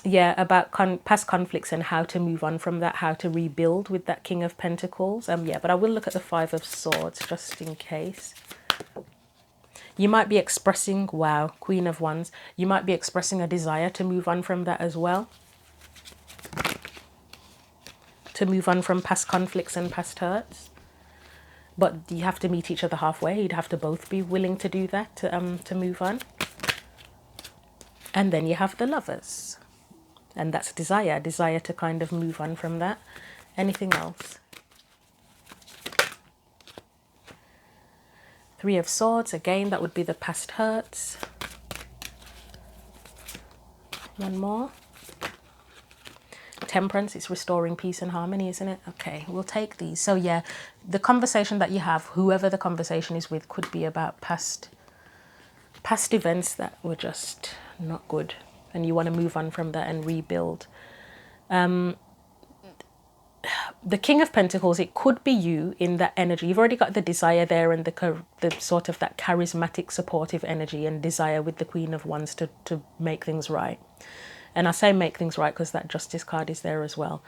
Yeah, about past conflicts and how to move on from that, how to rebuild with that King of Pentacles. Yeah, but I will look at the Five of Swords just in case. You might be expressing, wow, Queen of Wands, you might be expressing a desire to move on from that as well. To move on from past conflicts and past hurts. But you have to meet each other halfway. You'd have to both be willing to do that, to move on. And then you have the Lovers. And that's desire to kind of move on from that. Anything else? Three of Swords, again, that would be the past hurts. One more. Temperance, it's restoring peace and harmony, isn't it? Okay, we'll take these. So yeah, the conversation that you have, whoever the conversation is with, could be about past events that were just not good. And you want to move on from that and rebuild. The King of Pentacles, it could be you in that energy. You've already got the desire there and the sort of that charismatic, supportive energy and desire with the Queen of Wands to make things right. And I say make things right because that Justice card is there as well.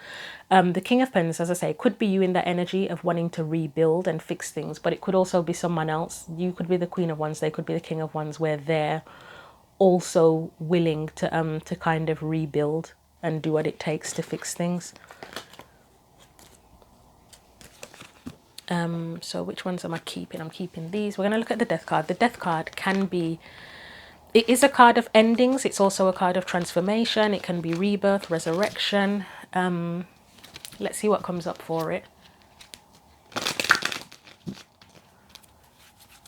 The King of Pentacles, as I say, could be you in that energy of wanting to rebuild and fix things. But it could also be someone else. You could be the Queen of Wands. They could be the King of Wands, where they're also willing to kind of rebuild and do what it takes to fix things. So which ones am I keeping? I'm keeping these. We're going to look at the Death card. The Death card can be, it is a card of endings. It's also a card of transformation. It can be rebirth, resurrection. Let's see what comes up for it.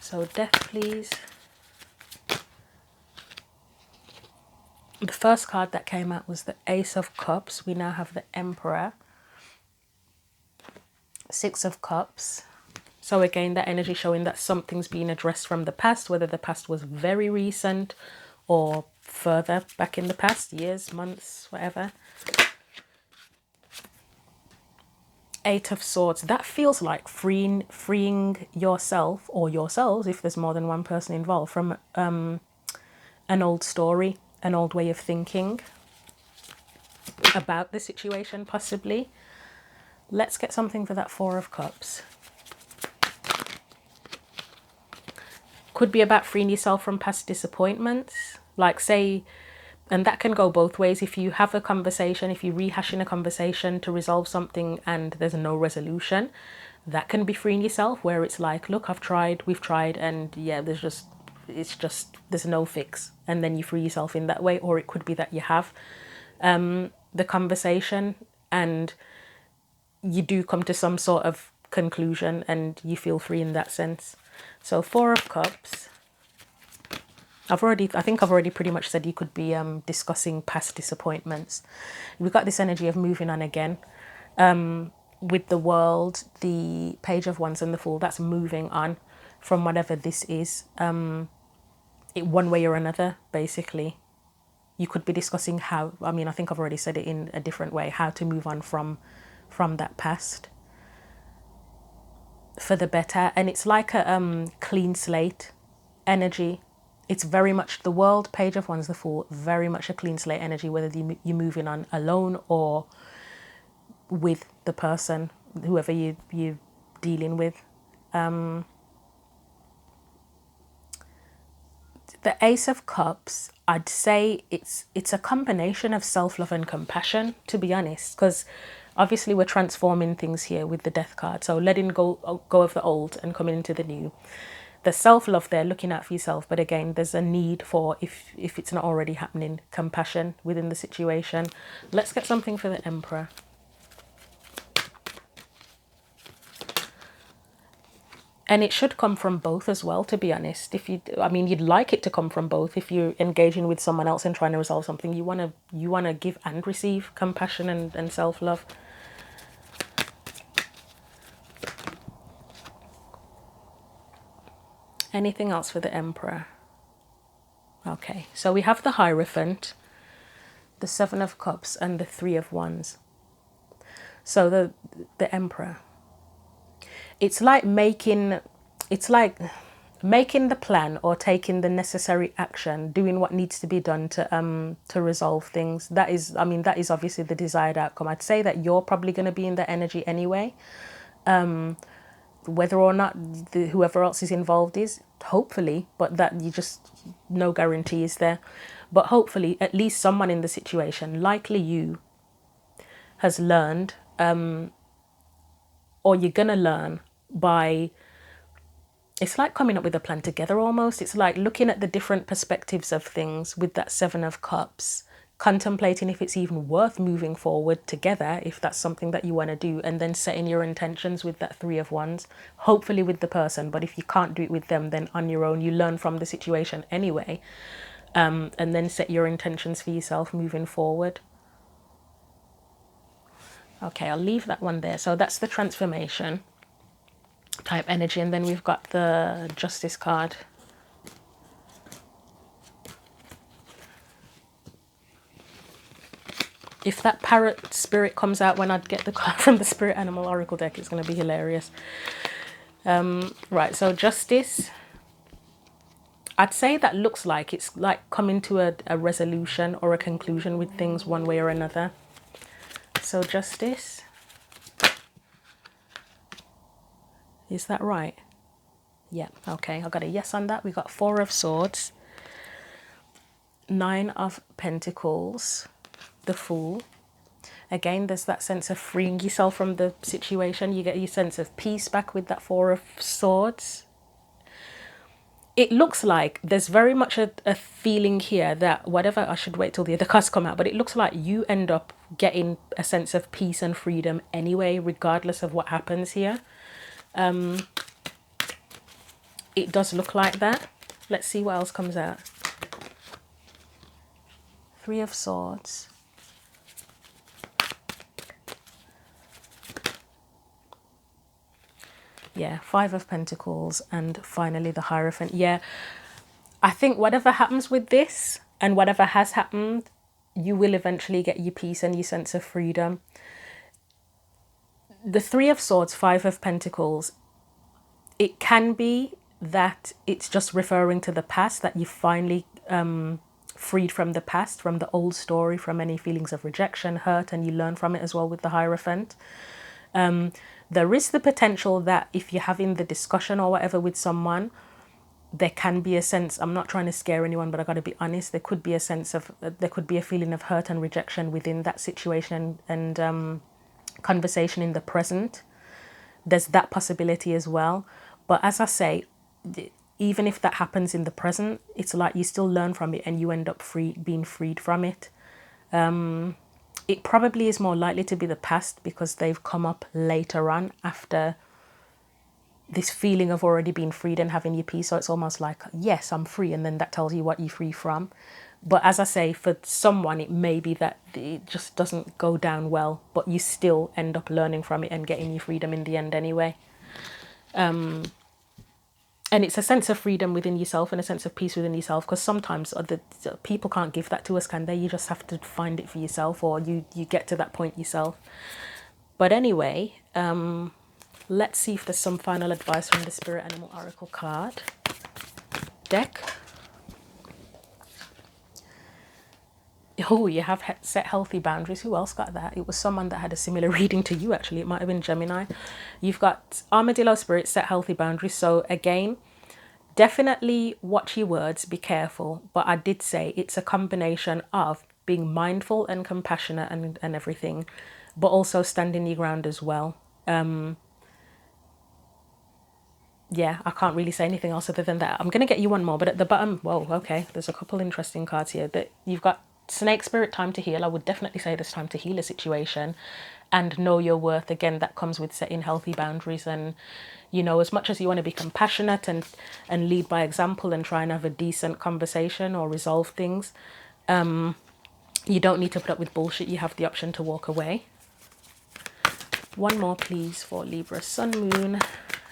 So Death, please. The first card that came out was the Ace of Cups. We now have the Emperor, Six of Cups. So again, that energy showing that something's being addressed from the past, whether the past was very recent or further back in the past, years, months, whatever. Eight of Swords. That feels like freeing yourself or yourselves, if there's more than one person involved, from an old story, an old way of thinking about the situation, possibly. Let's get something for that Four of Cups. Could be about freeing yourself from past disappointments. Like, say, and that can go both ways. If you have a conversation, if you're rehashing a conversation to resolve something and there's no resolution, that can be freeing yourself, where it's like, look, we've tried, and yeah, there's no fix. And then you free yourself in that way. Or it could be that you have the conversation and you do come to some sort of conclusion and you feel free in that sense. So Four of Cups. I think I've already pretty much said you could be discussing past disappointments. We've got this energy of moving on again. With the World, the Page of Wands and the Fool, that's moving on from whatever this is. One way or another, basically. You could be discussing how, I mean, I think I've already said it in a different way, how to move on from that past for the better. And it's like a clean slate energy. It's very much the World, Page of Wands, the Fool, very much a clean slate energy, whether you're moving on alone or with the person, whoever you're dealing with. The Ace of Cups, I'd say it's a combination of self-love and compassion, to be honest, because obviously we're transforming things here with the Death card. So letting go of the old and coming into the new. The self-love there, looking out for yourself, but again, there's a need for, if it's not already happening, compassion within the situation. Let's get something for the Emperor. And it should come from both as well, to be honest. You'd like it to come from both. If you're engaging with someone else and trying to resolve something, you wanna give and receive compassion and self-love. Anything else for the Emperor? Okay, so we have the Hierophant, the Seven of Cups, and the Three of Wands. So the Emperor. It's like making the plan or taking the necessary action, doing what needs to be done to resolve things. That is obviously the desired outcome. I'd say that you're probably going to be in the energy anyway. Whether or not whoever else is involved is, hopefully, but that you just, no guarantees there. But hopefully at least someone in the situation, likely you, has learned, or you're going to learn by, it's like coming up with a plan together almost. It's like looking at the different perspectives of things with that Seven of Cups, contemplating if it's even worth moving forward together, if that's something that you want to do, and then setting your intentions with that Three of Wands, hopefully with the person. But if you can't do it with them, then on your own, you learn from the situation anyway, and then set your intentions for yourself moving forward. Okay, I'll leave that one there. So that's the transformation type energy. And then we've got the Justice card. If that parrot spirit comes out when I get the card from the Spirit Animal Oracle deck, it's going to be hilarious. Right, so Justice. I'd say that looks like it's like coming to a resolution or a conclusion with things one way or another. So Justice. Is that right? Yeah, okay, I got a yes on that. We got Four of Swords, Nine of Pentacles, the Fool. Again, there's that sense of freeing yourself from the situation. You get your sense of peace back with that Four of Swords. It looks like there's very much a feeling here that whatever, I should wait till the other cards come out, but it looks like you end up getting a sense of peace and freedom anyway, regardless of what happens here. It does look like that. Let's see what else comes out. Three of Swords. Yeah, Five of Pentacles, and finally the Hierophant. Yeah, I think whatever happens with this and whatever has happened, you will eventually get your peace and your sense of freedom. The Three of Swords, Five of Pentacles, it can be that it's just referring to the past, that you finally freed from the past, from the old story, from any feelings of rejection, hurt, and you learn from it as well with the Hierophant. There is the potential that if you're having the discussion or whatever with someone, there can be a sense, I'm not trying to scare anyone, but I got to be honest, there could be a sense of, there could be a feeling of hurt and rejection within that situation and conversation in the present. There's that possibility as well. But as I say, even if that happens in the present, it's like you still learn from it and you end up being freed from it. It probably is more likely to be the past because they've come up later on after this feeling of already being freed and having your peace. So it's almost like, yes, I'm free. And then that tells you what you're free from. But as I say, for someone, it may be that it just doesn't go down well, but you still end up learning from it and getting your freedom in the end anyway. And it's a sense of freedom within yourself and a sense of peace within yourself, because sometimes other people can't give that to us, can they? You just have to find it for yourself, or you get to that point yourself. But anyway, let's see if there's some final advice from the Spirit Animal Oracle card deck. Oh, you have set healthy boundaries. Who else got that? It was someone that had a similar reading to you, actually. It might have been Gemini. You've got Armadillo Spirit, set healthy boundaries. So again, definitely watch your words, be careful. But I did say it's a combination of being mindful and compassionate and everything, but also standing your ground as well. Yeah, I can't really say anything else other than that. I'm going to get you one more, but at the bottom, whoa, okay, there's a couple interesting cards here. That you've got Snake Spirit, time to heal. I would definitely say this time to heal a situation and know your worth. Again, that comes with setting healthy boundaries, and you know, as much as you want to be compassionate and lead by example and try and have a decent conversation or resolve things, you don't need to put up with bullshit. You have the option to walk away. One more please for Libra Sun, Moon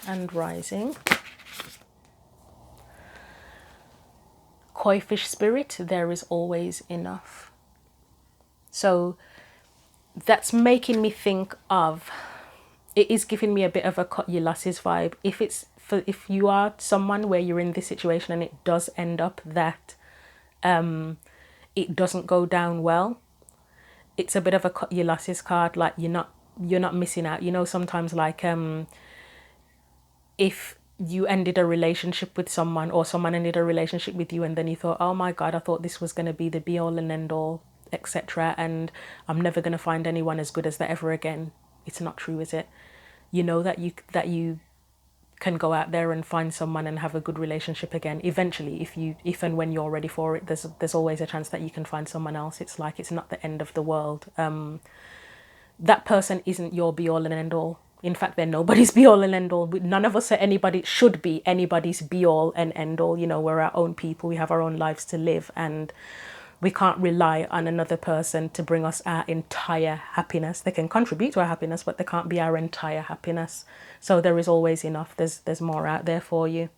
and Rising. Koi Fish Spirit, there is always enough. So that's making me think of, it is giving me a bit of a cut your losses vibe. If you are someone where you're in this situation and it does end up that it doesn't go down well, it's a bit of a cut your losses card. Like you're not missing out. You know, sometimes like if you ended a relationship with someone, or someone ended a relationship with you, and then you thought, oh my God, I thought this was going to be the be all and end all, etc., and I'm never going to find anyone as good as that ever again. It's not true, is it? You know that you can go out there and find someone and have a good relationship again eventually. If and when you're ready for it, there's always a chance that you can find someone else. It's like, it's not the end of the world. That person isn't your be all and end all. In fact, they're nobody's be all and end all. None of us should be anybody's be all and end all. You know, we're our own people. We have our own lives to live, and we can't rely on another person to bring us our entire happiness. They can contribute to our happiness, but they can't be our entire happiness. So there is always enough. There's more out there for you.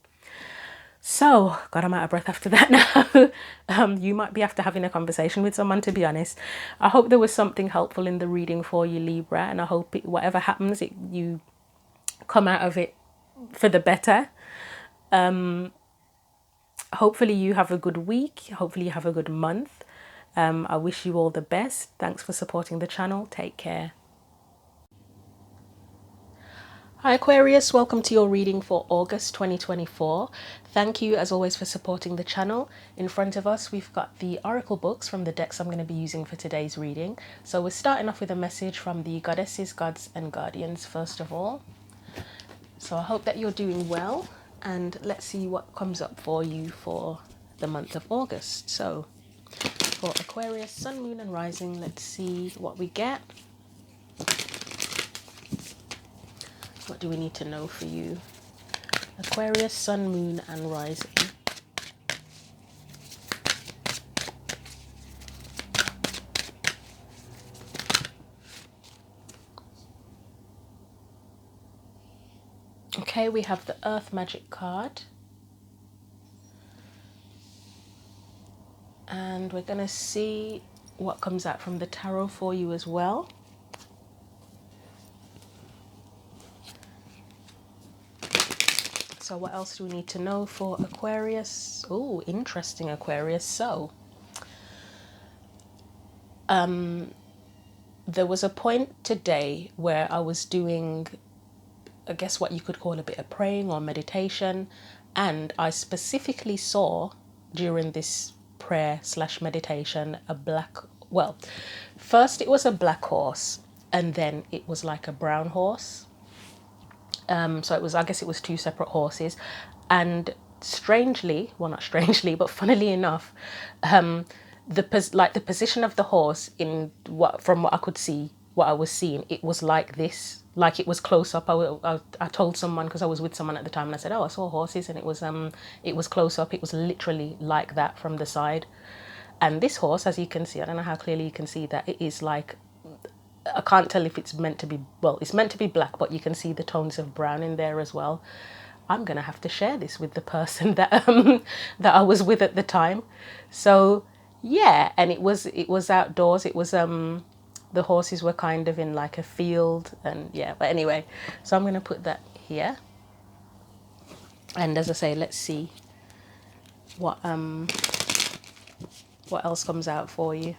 So, God, I'm out of breath after that now. You might be after having a conversation with someone, to be honest. I hope there was something helpful in the reading for you, Libra, and I hope whatever happens, you come out of it for the better. Hopefully you have a good week. Hopefully you have a good month. I wish you all the best. Thanks for supporting the channel. Take care. Hi Aquarius, welcome to your reading for August 2024. Thank you as always for supporting the channel. In front of us we've got the oracle books from the decks I'm going to be using for today's reading. So we're starting off with a message from the goddesses, gods and guardians first of all. So I hope that you're doing well, and let's see what comes up for you for the month of August. So for Aquarius, Sun, Moon and Rising, let's see what we get. What do we need to know for you? Aquarius, Sun, Moon and Rising. Okay, we have the Earth Magic card. And we're going to see what comes out from the tarot for you as well. So what else do we need to know for Aquarius? Oh, interesting, Aquarius. So, there was a point today where I was doing, I guess what you could call a bit of praying or meditation. And I specifically saw during this prayer slash meditation a black, well, first it was a black horse and then it was like a brown horse. So it was, I guess it was two separate horses. And strangely, well, not strangely, but funnily enough, the position of the horse in what, from what I could see, what I was seeing, it was like this, like it was close up. I told someone, because I was with someone at the time, and I said, oh, I saw horses, and it was close up. It was literally like that from the side. And this horse, as you can see, I don't know how clearly you can see that, it is like, I can't tell if it's meant to be, well, it's meant to be black, but you can see the tones of brown in there as well. I'm going to have to share this with the person that that I was with at the time. So, yeah, and it was outdoors. It was the horses were kind of in like a field, and yeah, but anyway, so I'm going to put that here. And as I say, let's see what else comes out for you.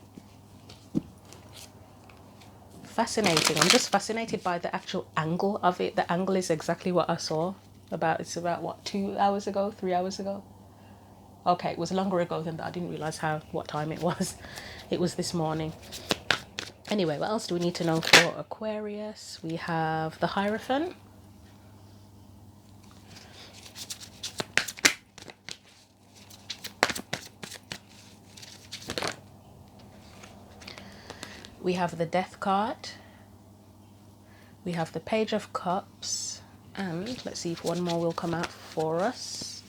Fascinating. I'm just fascinated by the actual angle of it. The angle is exactly what I saw. It's about what, 2 hours ago, 3 hours ago? Okay, it was longer ago than that. I didn't realize what time it was. It was this morning. Anyway, what else do we need to know for Aquarius? We have the Hierophant. We have the Death card. We have the Page of Cups. And let's see if one more will come out for us.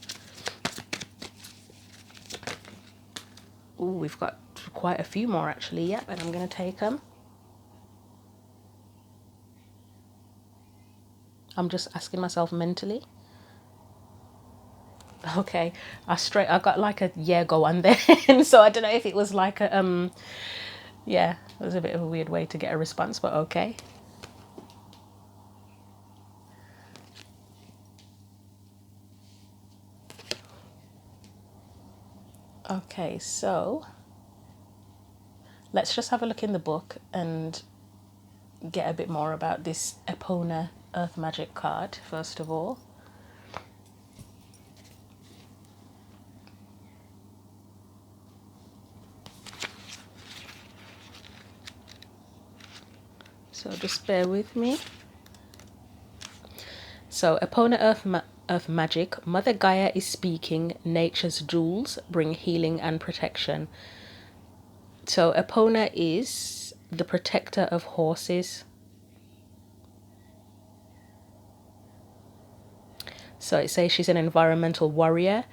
Ooh, we've got quite a few more actually. Yep, and I'm going to take them. I'm just asking myself mentally. Okay, I got like a yeah go on there. So I don't know if it was like a yeah, it was a bit of a weird way to get a response, but okay. Okay, so let's just have a look in the book and get a bit more about this Epona Earth Magic card, first of all. So just bear with me. So Epona Earth Magic, Mother Gaia is speaking, nature's jewels bring healing and protection. So Epona is the protector of horses. So it says she's an environmental warrior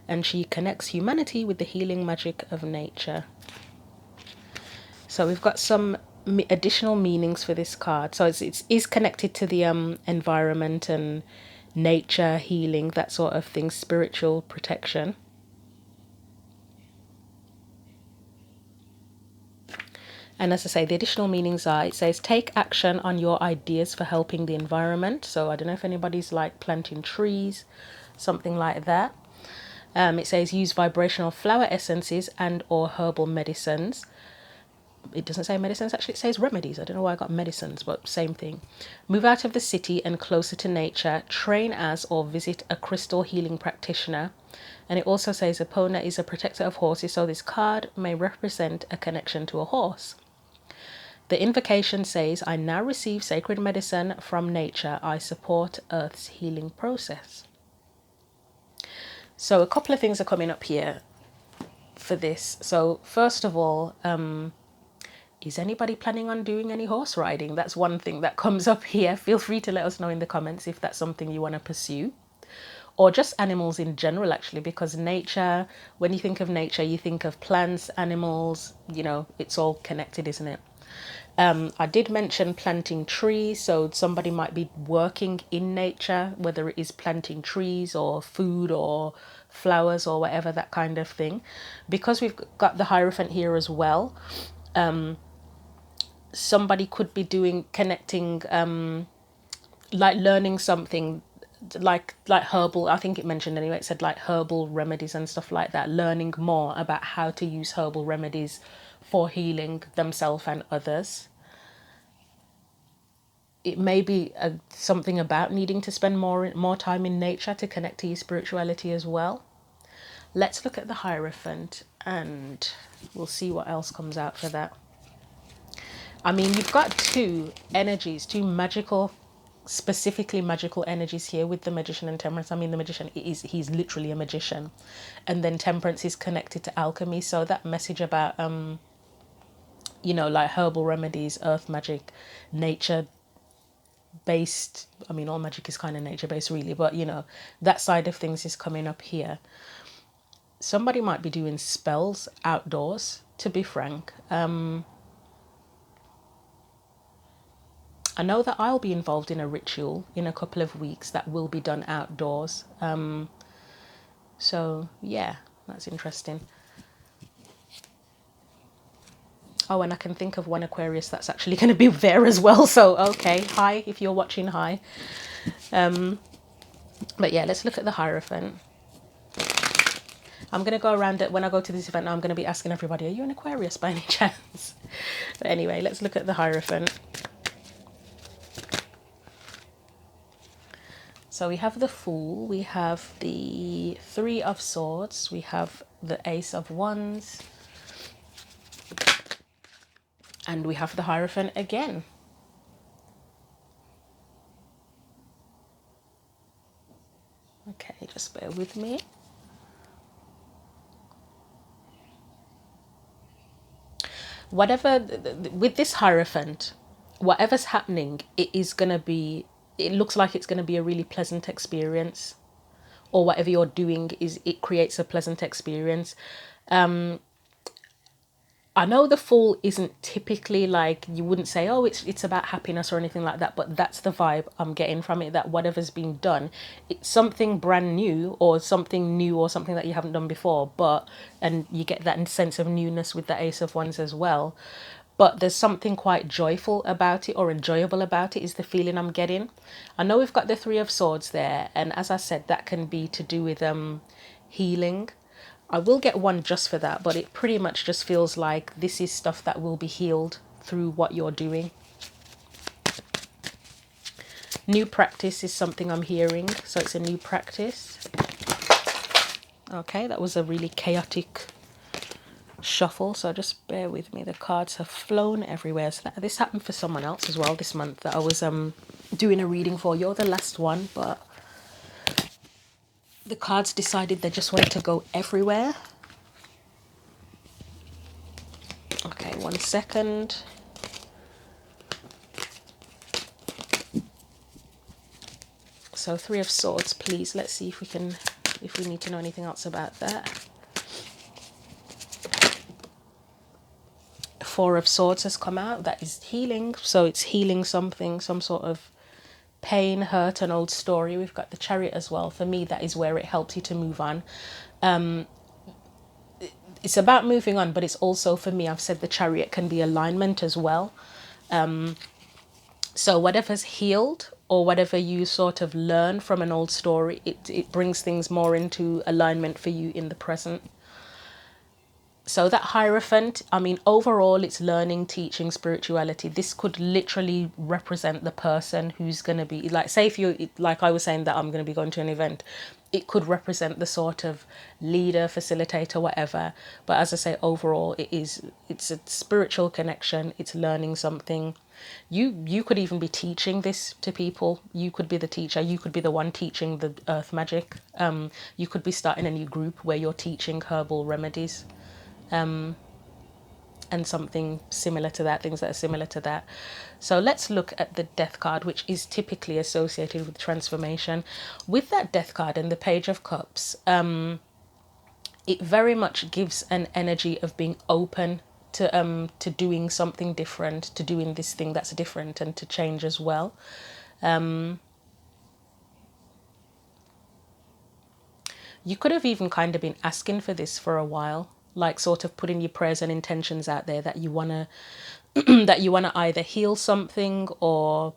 and she connects humanity with the healing magic of nature. So we've got some additional meanings for this card. So it is connected to the environment and nature, healing, that sort of thing, spiritual protection. And as I say, the additional meanings are, it says, take action on your ideas for helping the environment. So I don't know if anybody's like planting trees, something like that. It says, use vibrational flower essences and or herbal medicines. It doesn't say medicines, actually it says remedies. I don't know why I got medicines, but same thing. Move out of the city and closer to nature. Train as or visit a crystal healing practitioner. And it also says Epona is a protector of horses, so this card may represent a connection to a horse. The invocation says, I now receive sacred medicine from nature. I support Earth's healing process. So a couple of things are coming up here for this. So first of all, is anybody planning on doing any horse riding? That's one thing that comes up here. Feel free to let us know in the comments if that's something you want to pursue. Or just animals in general, actually, because nature, when you think of nature, you think of plants, animals, you know, it's all connected, isn't it? I did mention planting trees, so somebody might be working in nature, whether it is planting trees or food or flowers or whatever, that kind of thing. Because we've got the Hierophant here as well, somebody could be connecting, like learning something like herbal, I think it mentioned anyway, it said like herbal remedies and stuff like that, learning more about how to use herbal remedies for healing themselves and others. It may be something about needing to spend more time in nature to connect to your spirituality as well. Let's look at the Hierophant and we'll see what else comes out for that. I mean, you've got two energies, two magical, specifically magical energies here with the Magician and Temperance. I mean, the Magician, he's literally a magician. And then Temperance is connected to alchemy. So that message about, you know, like herbal remedies, earth magic, nature based, I mean, all magic is kind of nature based really, but you know, that side of things is coming up here. Somebody might be doing spells outdoors, to be frank. I know that I'll be involved in a ritual in a couple of weeks that will be done outdoors. So yeah, that's interesting. Oh, and I can think of one Aquarius that's actually going to be there as well. So, okay, hi, if you're watching, hi. But yeah, let's look at the Hierophant. I'm going to go around it when I go to this event. I'm going to be asking everybody, are you an Aquarius by any chance? But anyway, let's look at the Hierophant. So we have the Fool, we have the Three of Swords, we have the Ace of Wands, and we have the Hierophant again. Okay, just bear with me. Whatever, with this Hierophant, whatever's happening, it looks like it's going to be a really pleasant experience, or whatever you're doing it creates a pleasant experience. I know the Fool isn't typically like, you wouldn't say, oh, it's about happiness or anything like that, but that's the vibe I'm getting from it, that whatever's being done, it's something brand new or something that you haven't done before, and you get that sense of newness with the Ace of Wands as well. But there's something quite joyful about it or enjoyable about it is the feeling I'm getting. I know we've got the Three of Swords there, and as I said, that can be to do with healing. I will get one just for that, but it pretty much just feels like this is stuff that will be healed through what you're doing. New practice is something I'm hearing, so it's a new practice. Okay, that was a really chaotic shuffle, so just bear with me. The cards have flown everywhere. So this happened for someone else as well this month that I was doing a reading for. You're the last one, but the cards decided they just wanted to go everywhere. Okay, 1 second. So Three of Swords, please. Let's see if we need to know anything else about that. Four of Swords has come out. That is healing. So it's healing something, some sort of pain, hurt, an old story. We've got the Chariot as well. For me, that is where it helps you to move on. It's about moving on, but it's also, for me, I've said the Chariot can be alignment as well. So whatever's healed or whatever you sort of learn from an old story, it brings things more into alignment for you in the present. So that Hierophant, I mean, overall, it's learning, teaching, spirituality. This could literally represent the person who's going to be, like, say if you, like I was saying that I'm going to be going to an event, it could represent the sort of leader, facilitator, whatever. But as I say, overall, it's a spiritual connection. It's learning something. You could even be teaching this to people. You could be the teacher. You could be the one teaching the earth magic. You could be starting a new group where you're teaching herbal remedies. And something similar to that, things that are similar to that. So let's look at the Death card, which is typically associated with transformation. With that Death card and the Page of Cups, it very much gives an energy of being open to doing something different, to doing this thing that's different, and to change as well. You could have even kind of been asking for this for a while, like sort of putting your prayers and intentions out there that you want to that you want to either heal something, or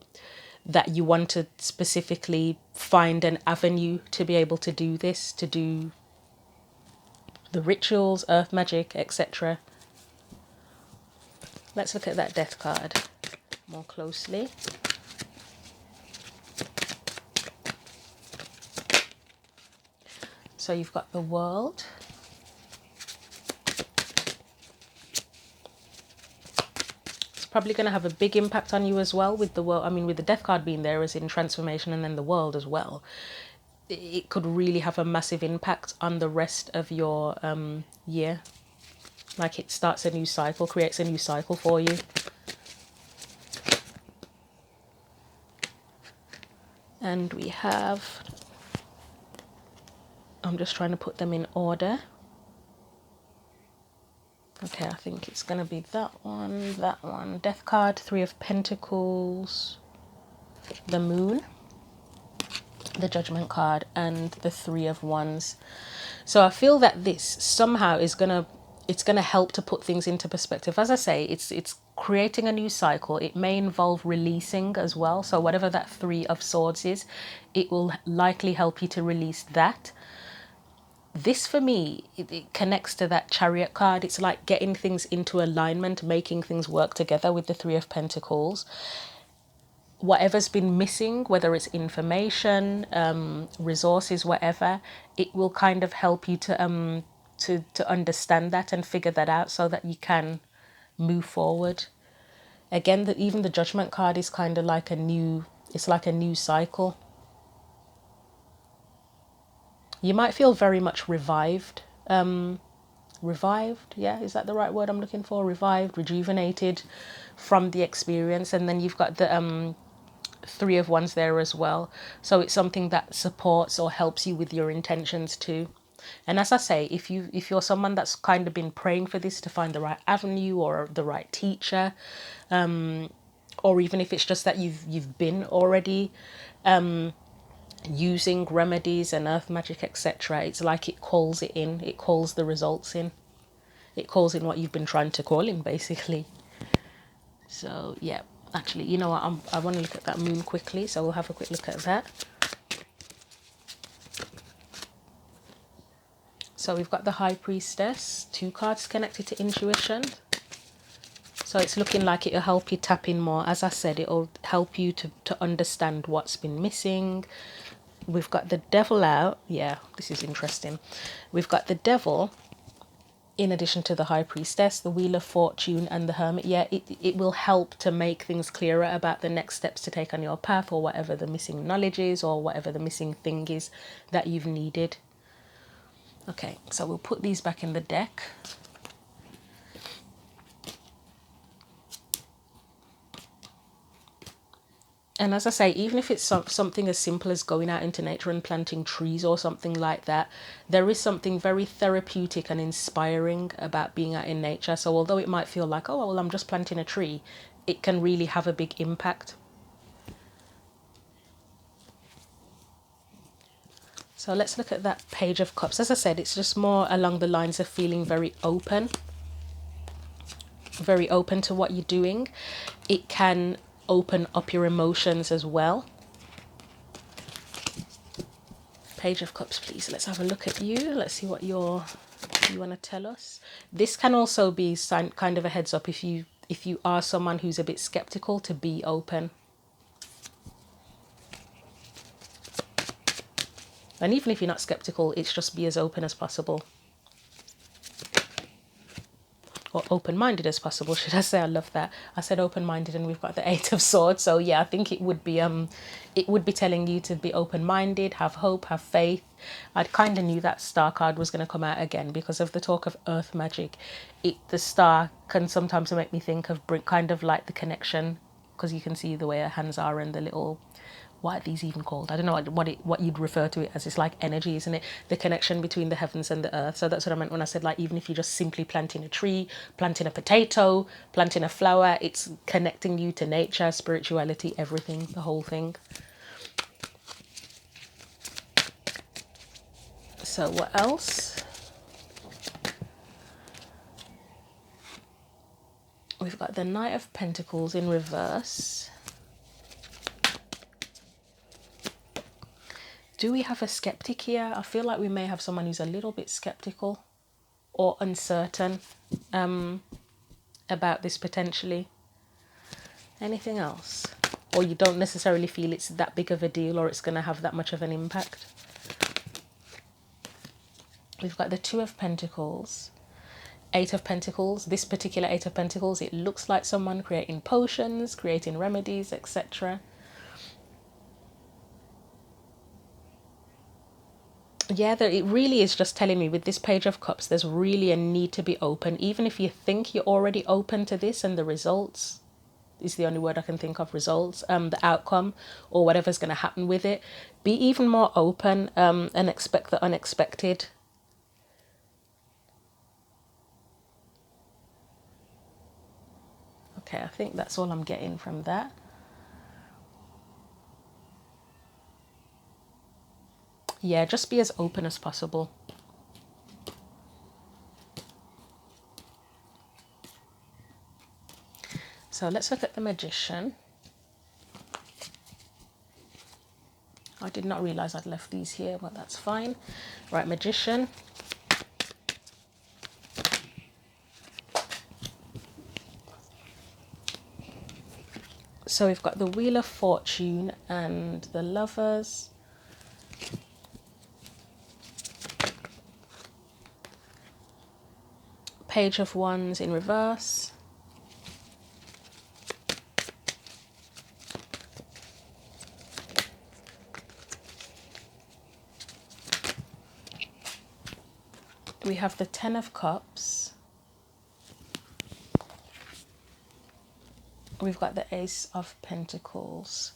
that you want to specifically find an avenue to be able to do this, to do the rituals, earth magic, etc. Let's look at that death card more closely. So you've got the World. It's probably going to have a big impact on you as well with the World. I mean, with the Death card being there as in transformation, and then the World as well. It could really have a massive impact on the rest of your year. Like it starts a new cycle, creates a new cycle for you. And we have, I'm just trying to put them in order. Okay, I think it's going to be that one. Death card, Three of Pentacles, the Moon, the Judgment card, and the Three of Wands. So I feel that this somehow is it's gonna help to put things into perspective. As I say, it's creating a new cycle. It may involve releasing as well. So whatever that Three of Swords is, it will likely help you to release that. This for me, it connects to that Chariot card. It's like getting things into alignment, making things work together with the Three of Pentacles. Whatever's been missing, whether it's information, resources, whatever, it will kind of help you to understand that and figure that out so that you can move forward. Again, even the Judgment card is kind of like it's like a new cycle. You might feel very much revived. Revived, yeah, is that the right word I'm looking for? Revived, rejuvenated from the experience. And then you've got the Three of Wands there as well. So it's something that supports or helps you with your intentions too. And as I say, if you're someone that's kind of been praying for this to find the right avenue or the right teacher, or even if it's just that you've been already using remedies and earth magic, etc., it's like it calls it in, it calls the results in, it calls in what you've been trying to call in, basically. So yeah, actually, you know what, I want to look at that Moon quickly, so we'll have a quick look at that. So we've got the High Priestess, 2 cards connected to intuition. So it's looking like it'll help you tap in more. As I said, it'll help you to understand what's been missing. We've got the Devil out. Yeah, this is interesting. We've got the Devil in addition to the High Priestess, the Wheel of Fortune, and the Hermit. Yeah, it will help to make things clearer about the next steps to take on your path, or whatever the missing knowledge is, or whatever the missing thing is that you've needed. Okay, so we'll put these back in the deck. And as I say, even if it's something as simple as going out into nature and planting trees or something like that, there is something very therapeutic and inspiring about being out in nature. So although it might feel like, oh, well, I'm just planting a tree, it can really have a big impact. So let's look at that Page of Cups. As I said, it's just more along the lines of feeling very open to what you're doing. It can open up your emotions as well. Page of Cups, please. Let's have a look at you. Let's see what you want to tell us. This can also be kind of a heads up if you are someone who's a bit skeptical, to be open. And even if you're not skeptical, it's just be as open as possible. Or open-minded as possible, should I say. I love that. I said open-minded and we've got the Eight of Swords. So yeah, I think it would be telling you to be open-minded, have hope, have faith. I kind of knew that Star card was going to come out again because of the talk of earth magic. The Star can sometimes make me think of kind of like the connection because you can see the way her hands are and the little, what are these even called? I don't know what you'd refer to it as. It's like energy, isn't it? The connection between the heavens and the earth. So that's what I meant when I said, like, even if you're just simply planting a tree, planting a potato, planting a flower, it's connecting you to nature, spirituality, everything, the whole thing. So what else? We've got the Knight of Pentacles in reverse. Do we have a skeptic here? I feel like we may have someone who's a little bit skeptical or uncertain about this potentially. Anything else? Or you don't necessarily feel it's that big of a deal or it's going to have that much of an impact. We've got the Two of Pentacles. Eight of Pentacles. This particular Eight of Pentacles, it looks like someone creating potions, creating remedies, etc. Yeah, it really is just telling me with this Page of Cups, there's really a need to be open. Even if you think you're already open to this and the results is the only word I can think of, results, the outcome or whatever's going to happen with it, be even more open and expect the unexpected. Okay, I think that's all I'm getting from that. Yeah, just be as open as possible. So let's look at the Magician. I did not realize I'd left these here, but that's fine. Right, Magician. So we've got the Wheel of Fortune and the Lovers. Page of Wands in reverse. We have the Ten of Cups. We've got the Ace of Pentacles.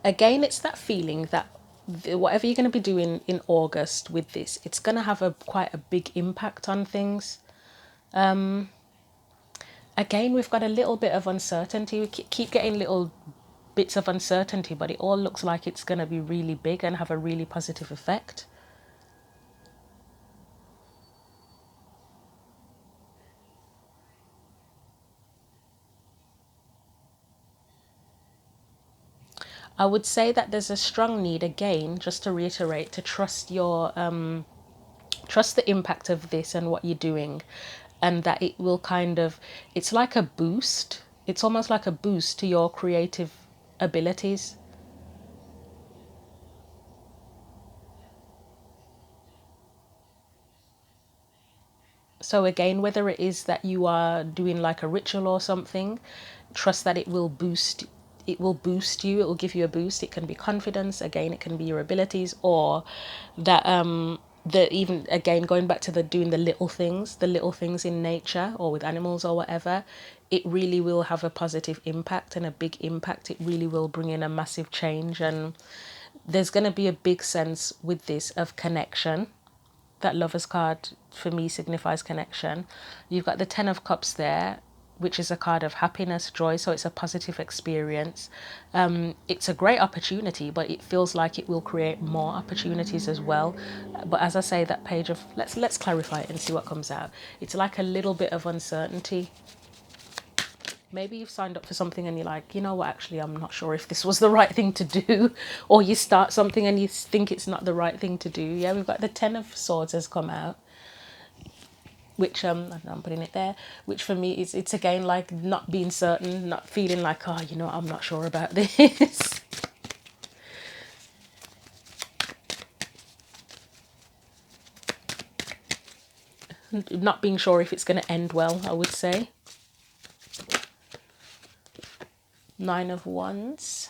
Again, it's that feeling that whatever you're going to be doing in August with this, it's going to have quite a big impact on things. Again, we've got a little bit of uncertainty. We keep getting little bits of uncertainty, but it all looks like it's going to be really big and have a really positive effect. I would say that there's a strong need, again, just to reiterate, to trust your trust the impact of this and what you're doing, and that it will kind of, it's like a boost. It's almost like a boost to your creative abilities. So again, whether it is that you are doing like a ritual or something, trust that it will boost you, it will give you a boost. It can be confidence, again it can be your abilities, or that the, even again going back to the doing the little things in nature or with animals or whatever, it really will have a positive impact and a big impact. It really will bring in a massive change, and there's going to be a big sense with this of connection. That Lover's card for me signifies connection. You've got the Ten of Cups there, which is a card of happiness, joy, so it's a positive experience. It's a great opportunity, but it feels like it will create more opportunities as well. But as I say, that page of, let's clarify it and see what comes out. It's like a little bit of uncertainty. Maybe you've signed up for something and you're like, you know what, actually, I'm not sure if this was the right thing to do. Or you start something and you think it's not the right thing to do. Yeah, we've got the Ten of Swords has come out, which, I don't know, I'm putting it there, which for me is, it's again like not being certain, not feeling like, oh, you know, I'm not sure about this. Not being sure if it's going to end well, I would say. Nine of Wands.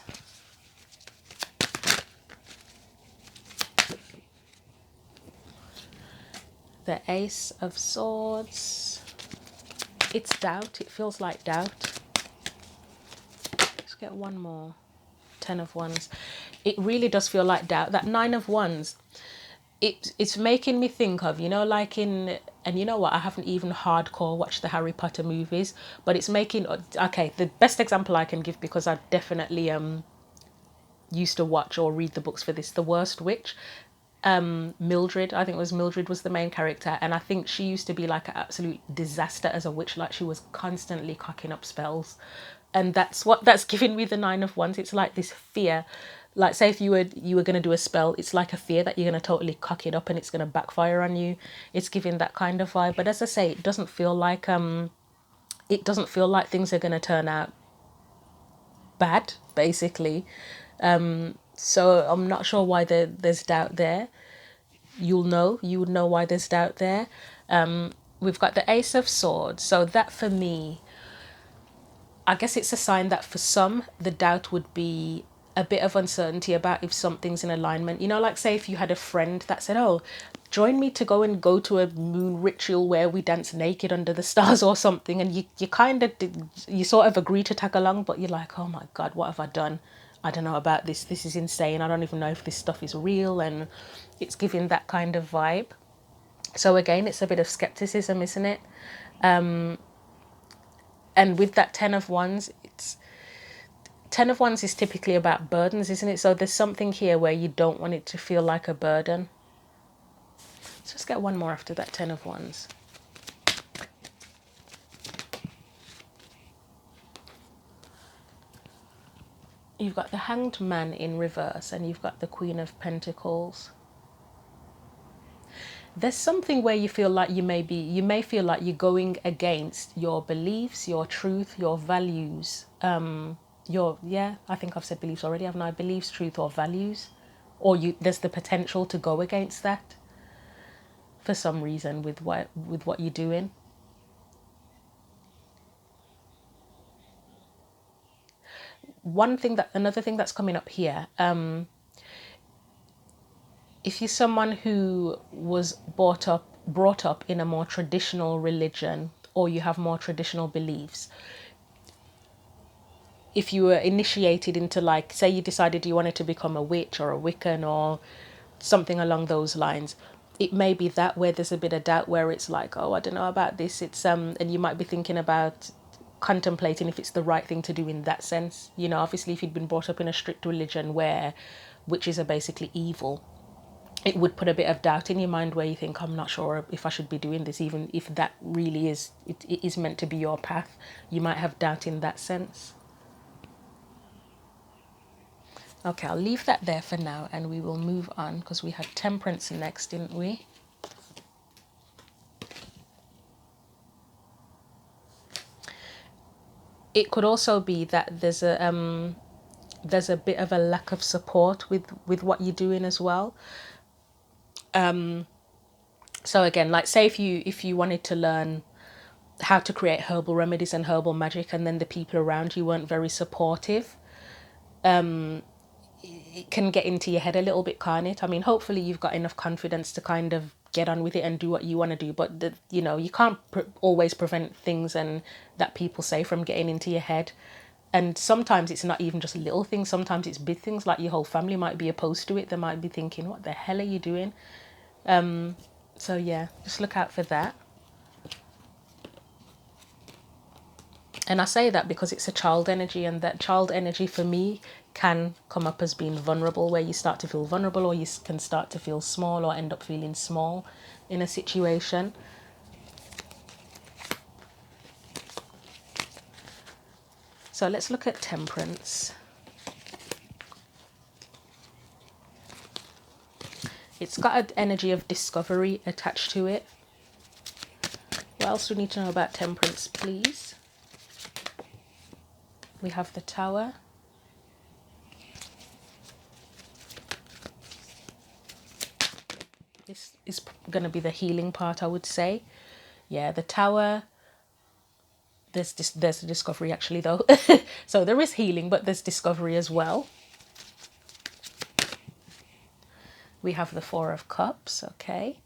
The Ace of Swords. It's doubt. It feels like doubt. Let's get one more. Ten of Wands. It really does feel like doubt. That Nine of Wands, it's making me think of, you know, like in, and you know what, I haven't even hardcore watched the Harry Potter movies, but it's making, okay, the best example I can give, because I definitely used to watch or read the books for this, The Worst Witch. Mildred, I think it was Mildred, was the main character, and I think she used to be like an absolute disaster as a witch. Like, she was constantly cocking up spells, and that's giving me the Nine of Wands. It's like this fear, like say if you were going to do a spell, it's like a fear that you're going to totally cock it up and it's going to backfire on you. It's giving that kind of vibe. But as I say, it doesn't feel like things are going to turn out bad, basically. So I'm not sure why there's doubt there. You would know why there's doubt there. We've got the Ace of Swords. So that, for me, I guess it's a sign that for some, the doubt would be a bit of uncertainty about if something's in alignment. You know, like say if you had a friend that said, oh, join me to go to a moon ritual where we dance naked under the stars or something. And you kind of, you sort of agree to tag along, but you're like, oh my God, what have I done? I don't know about this. This is insane. I don't even know if this stuff is real. And it's giving that kind of vibe. So again, it's a bit of skepticism, isn't it? And with that Ten of Wands is typically about burdens, isn't it? So there's something here where you don't want it to feel like a burden. Let's just get one more after that Ten of Wands. You've got the Hanged Man in reverse, and you've got the Queen of Pentacles. There's something where you feel like you may feel like you're going against your beliefs, your truth, your values. I think I've said beliefs already, haven't I? Beliefs, truth, or values. Or there's the potential to go against that for some reason with what you're doing. Another thing that's coming up here, if you're someone who was brought up in a more traditional religion, or you have more traditional beliefs, if you were initiated into, like, say you decided you wanted to become a witch or a Wiccan or something along those lines, it may be that where there's a bit of doubt, where it's like, oh, I don't know about this. It's and you might be thinking about contemplating if it's the right thing to do in that sense. You know, obviously if you'd been brought up in a strict religion where witches are basically evil, it would put a bit of doubt in your mind where you think, I'm not sure if I should be doing this, even if that really is, it is meant to be your path. You might have doubt in that sense. Okay, I'll leave that there for now, and we will move on, because we had Temperance next, didn't we? It could also be that there's a bit of a lack of support with what you're doing as well. So again, like say if you wanted to learn how to create herbal remedies and herbal magic, and then the people around you weren't very supportive, it can get into your head a little bit, can't it? I mean, hopefully you've got enough confidence to kind of get on with it and do what you want to do, but you know, you can't always prevent things and that people say from getting into your head. And sometimes it's not even just little things, sometimes it's big things, like your whole family might be opposed to it. They might be thinking, what the hell are you doing? So yeah, just look out for that. And I say that because it's a child energy, and that child energy for me can come up as being vulnerable, where you start to feel vulnerable, or you can start to feel small, or end up feeling small in a situation. So let's look at Temperance. It's got an energy of discovery attached to it. What else do we need to know about Temperance, please? We have the Tower. This is going to be the healing part, I would say. Yeah, the Tower, there's a discovery actually though. So there is healing, but there's discovery as well. We have the Four of Cups. Okay.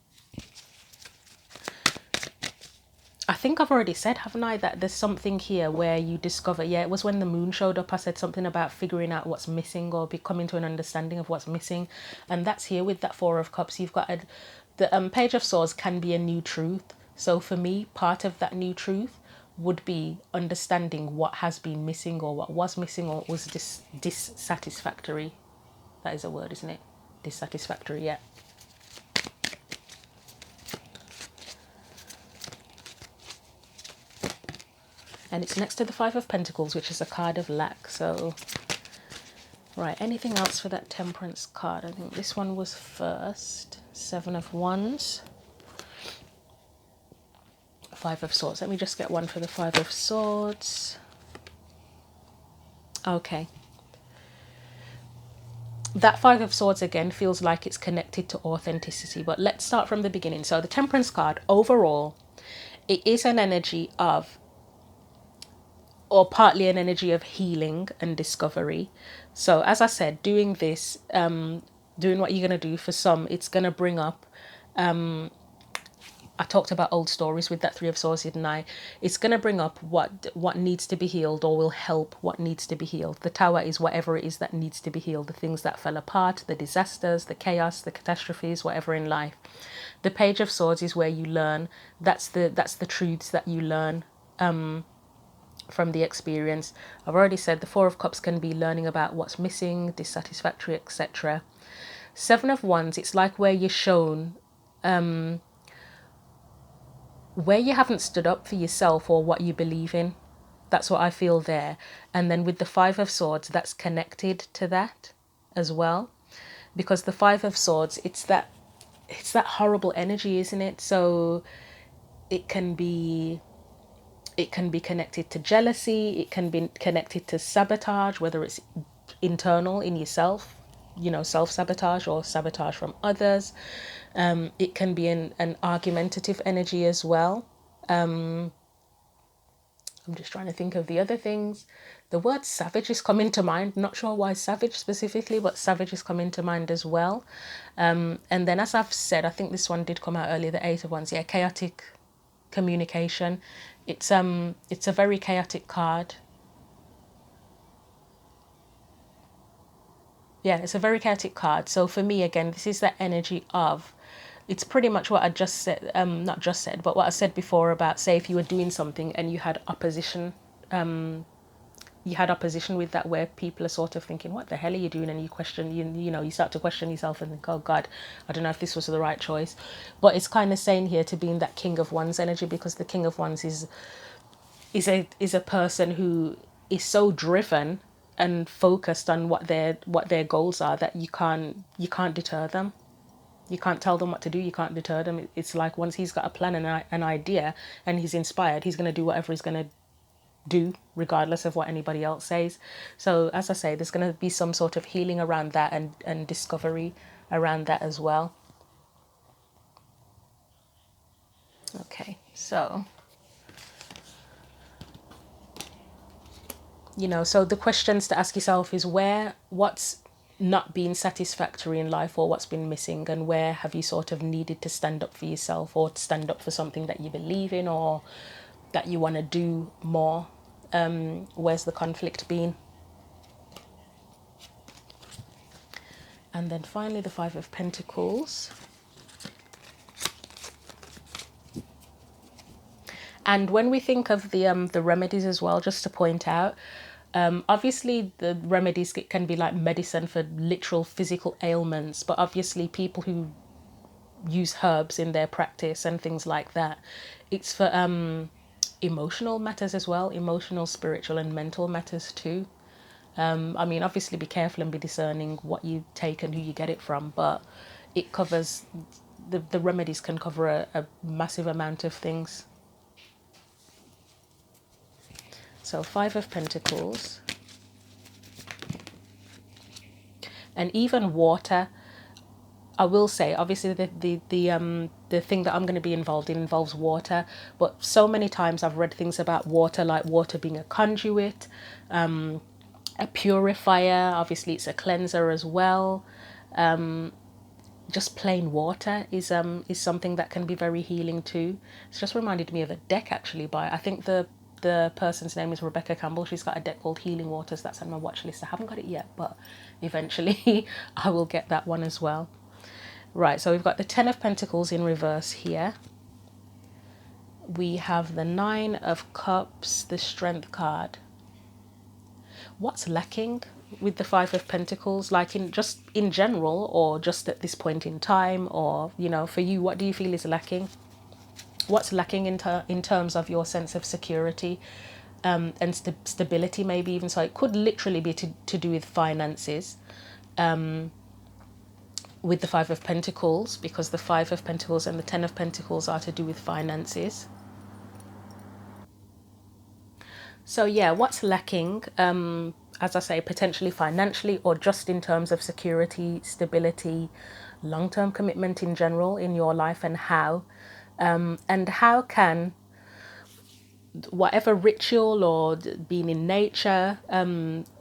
I think I've already said, haven't I, that there's something here where you discover, yeah, it was when the moon showed up, I said something about figuring out what's missing or coming to an understanding of what's missing. And that's here with that Four of Cups. You've got the Page of Swords can be a new truth. So for me, part of that new truth would be understanding what has been missing or what was missing or was dissatisfactory. That is a word, isn't it? Dissatisfactory, yeah. And it's next to the Five of Pentacles, which is a card of lack. So, right, anything else for that Temperance card? I think this one was first. Seven of Wands. Five of Swords. Let me just get one for the Five of Swords. Okay. That Five of Swords again feels like it's connected to authenticity. But let's start from the beginning. So the Temperance card, overall, it is an energy of, or partly an energy of healing and discovery. So as I said, doing this, doing what you're going to do, for some, it's going to bring up, I talked about old stories with that Three of Swords, didn't I? It's going to bring up what needs to be healed, or will help what needs to be healed. The Tower is whatever it is that needs to be healed, the things that fell apart, the disasters, the chaos, the catastrophes, whatever in life. The Page of Swords is where you learn. That's the truths that you learn from the experience. I've already said the Four of Cups can be learning about what's missing, dissatisfactory, etc. Seven of Wands, it's like where you're shown where you haven't stood up for yourself or what you believe in. That's what I feel there. And then with the Five of Swords, that's connected to that as well, because the Five of Swords, it's that horrible energy, isn't it? So it can be connected to jealousy, it can be connected to sabotage, whether it's internal in yourself, you know, self-sabotage or sabotage from others. It can be an argumentative energy as well. I'm just trying to think of the other things. The word savage is coming to mind. Not sure why savage specifically, but savage is coming to mind as well. And then, as I've said, I think this one did come out earlier, the Eight of Wands. Yeah, chaotic communication. It's a very chaotic card. Yeah, it's a very chaotic card. So for me, again, this is that energy of, it's pretty much what I just said, not just said, but what I said before about, say, if you were doing something and you had opposition, with that, where people are sort of thinking, what the hell are you doing? And you question, you know, you start to question yourself and think, oh God, I don't know if this was the right choice. But it's kind of saying here to be in that King of Wands energy, because the King of Wands is a person who is so driven and focused on what their goals are, that you can't deter them. You can't tell them what to do. You can't deter them. It's like once he's got a plan and an idea and he's inspired, he's going to do whatever he's going to do, regardless of what anybody else says. So as I say, there's going to be some sort of healing around that and discovery around that as well. Okay, so, you know, so the questions to ask yourself is what's not been satisfactory in life, or what's been missing, and where have you sort of needed to stand up for yourself, or to stand up for something that you believe in, or that you want to do more. Where's the conflict been? And then finally the Five of Pentacles. And when we think of the remedies as well, just to point out, obviously the remedies can be like medicine for literal physical ailments, but obviously people who use herbs in their practice and things like that, it's for emotional matters as well, emotional, spiritual and mental matters too. I mean, obviously be careful and be discerning what you take and who you get it from, but it covers, the remedies can cover a massive amount of things. So Five of Pentacles. And even water, I will say, obviously the the thing that I'm going to be involved in involves water, but so many times I've read things about water, like water being a conduit, a purifier. Obviously, it's a cleanser as well. Just plain water is something that can be very healing too. It's just reminded me of a deck actually by, I think the person's name is Rebecca Campbell. She's got a deck called Healing Waters that's on my watch list. I haven't got it yet, but eventually I will get that one as well. Right, so we've got the Ten of Pentacles in reverse here. We have the Nine of Cups, the Strength card. What's lacking with the Five of Pentacles, like in general, or just at this point in time, or, you know, for you, what do you feel is lacking? What's lacking in terms of your sense of security and stability, maybe even? So it could literally be to do with finances, with the Five of Pentacles, because the Five of Pentacles and the Ten of Pentacles are to do with finances. So yeah, what's lacking, as I say, potentially financially, or just in terms of security, stability, long-term commitment in general in your life, and how can whatever ritual or being in nature,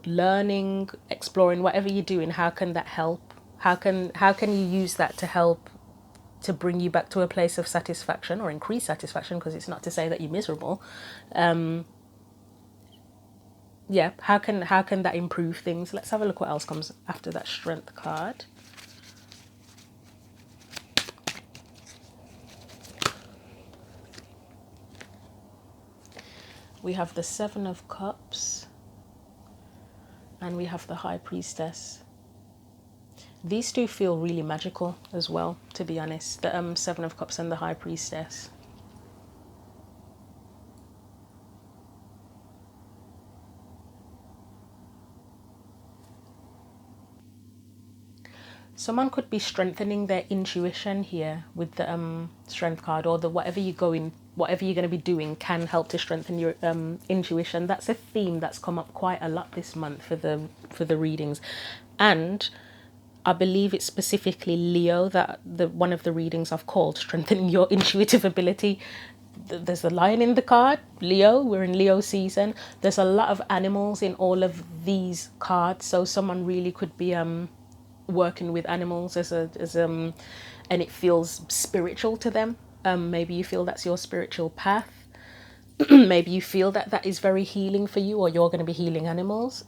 learning, exploring, whatever you're doing, how can that help? How can you use that to help to bring you back to a place of satisfaction or increase satisfaction? Because it's not to say that you're miserable. Yeah, how can that improve things? Let's have a look what else comes after that Strength card. We have the Seven of Cups and we have the High Priestess. These two feel really magical as well, to be honest. The Seven of Cups and the High Priestess. Someone could be strengthening their intuition here with the Strength card, or the whatever you're going to be doing can help to strengthen your intuition. That's a theme that's come up quite a lot this month for the readings, and I believe it's specifically Leo that one of the readings I've called strengthening your intuitive ability. There's the lion in the card, Leo. We're in Leo season. There's a lot of animals in all of these cards, so someone really could be working with animals and it feels spiritual to them. Maybe you feel that's your spiritual path. Maybe you feel that is very healing for you, or you're going to be healing animals.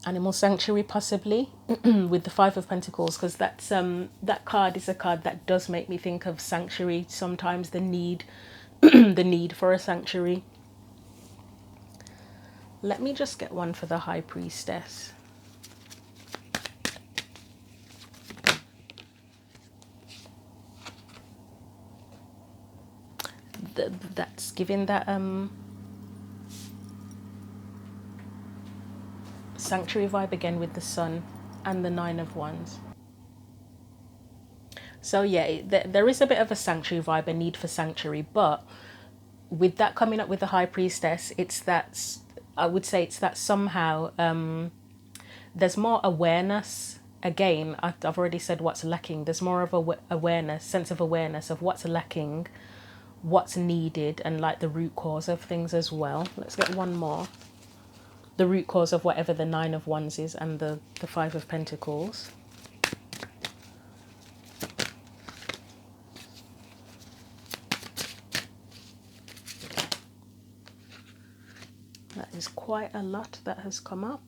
Animal sanctuary, possibly, with the Five of Pentacles, because that card is a card that does make me think of sanctuary. Sometimes the need the need for a sanctuary. Let me just get one for the High Priestess. That's giving that sanctuary vibe again with the Sun and the Nine of Wands. So yeah, there is a bit of a sanctuary vibe, a need for sanctuary, but with that coming up with the High Priestess, I would say it's that somehow there's more awareness. Again, I've already said what's lacking. There's more of a awareness, sense of awareness of what's lacking, what's needed, and like the root cause of things as well. Let's get one more. The root cause of whatever the Nine of Wands is and the Five of Pentacles. That is quite a lot that has come up.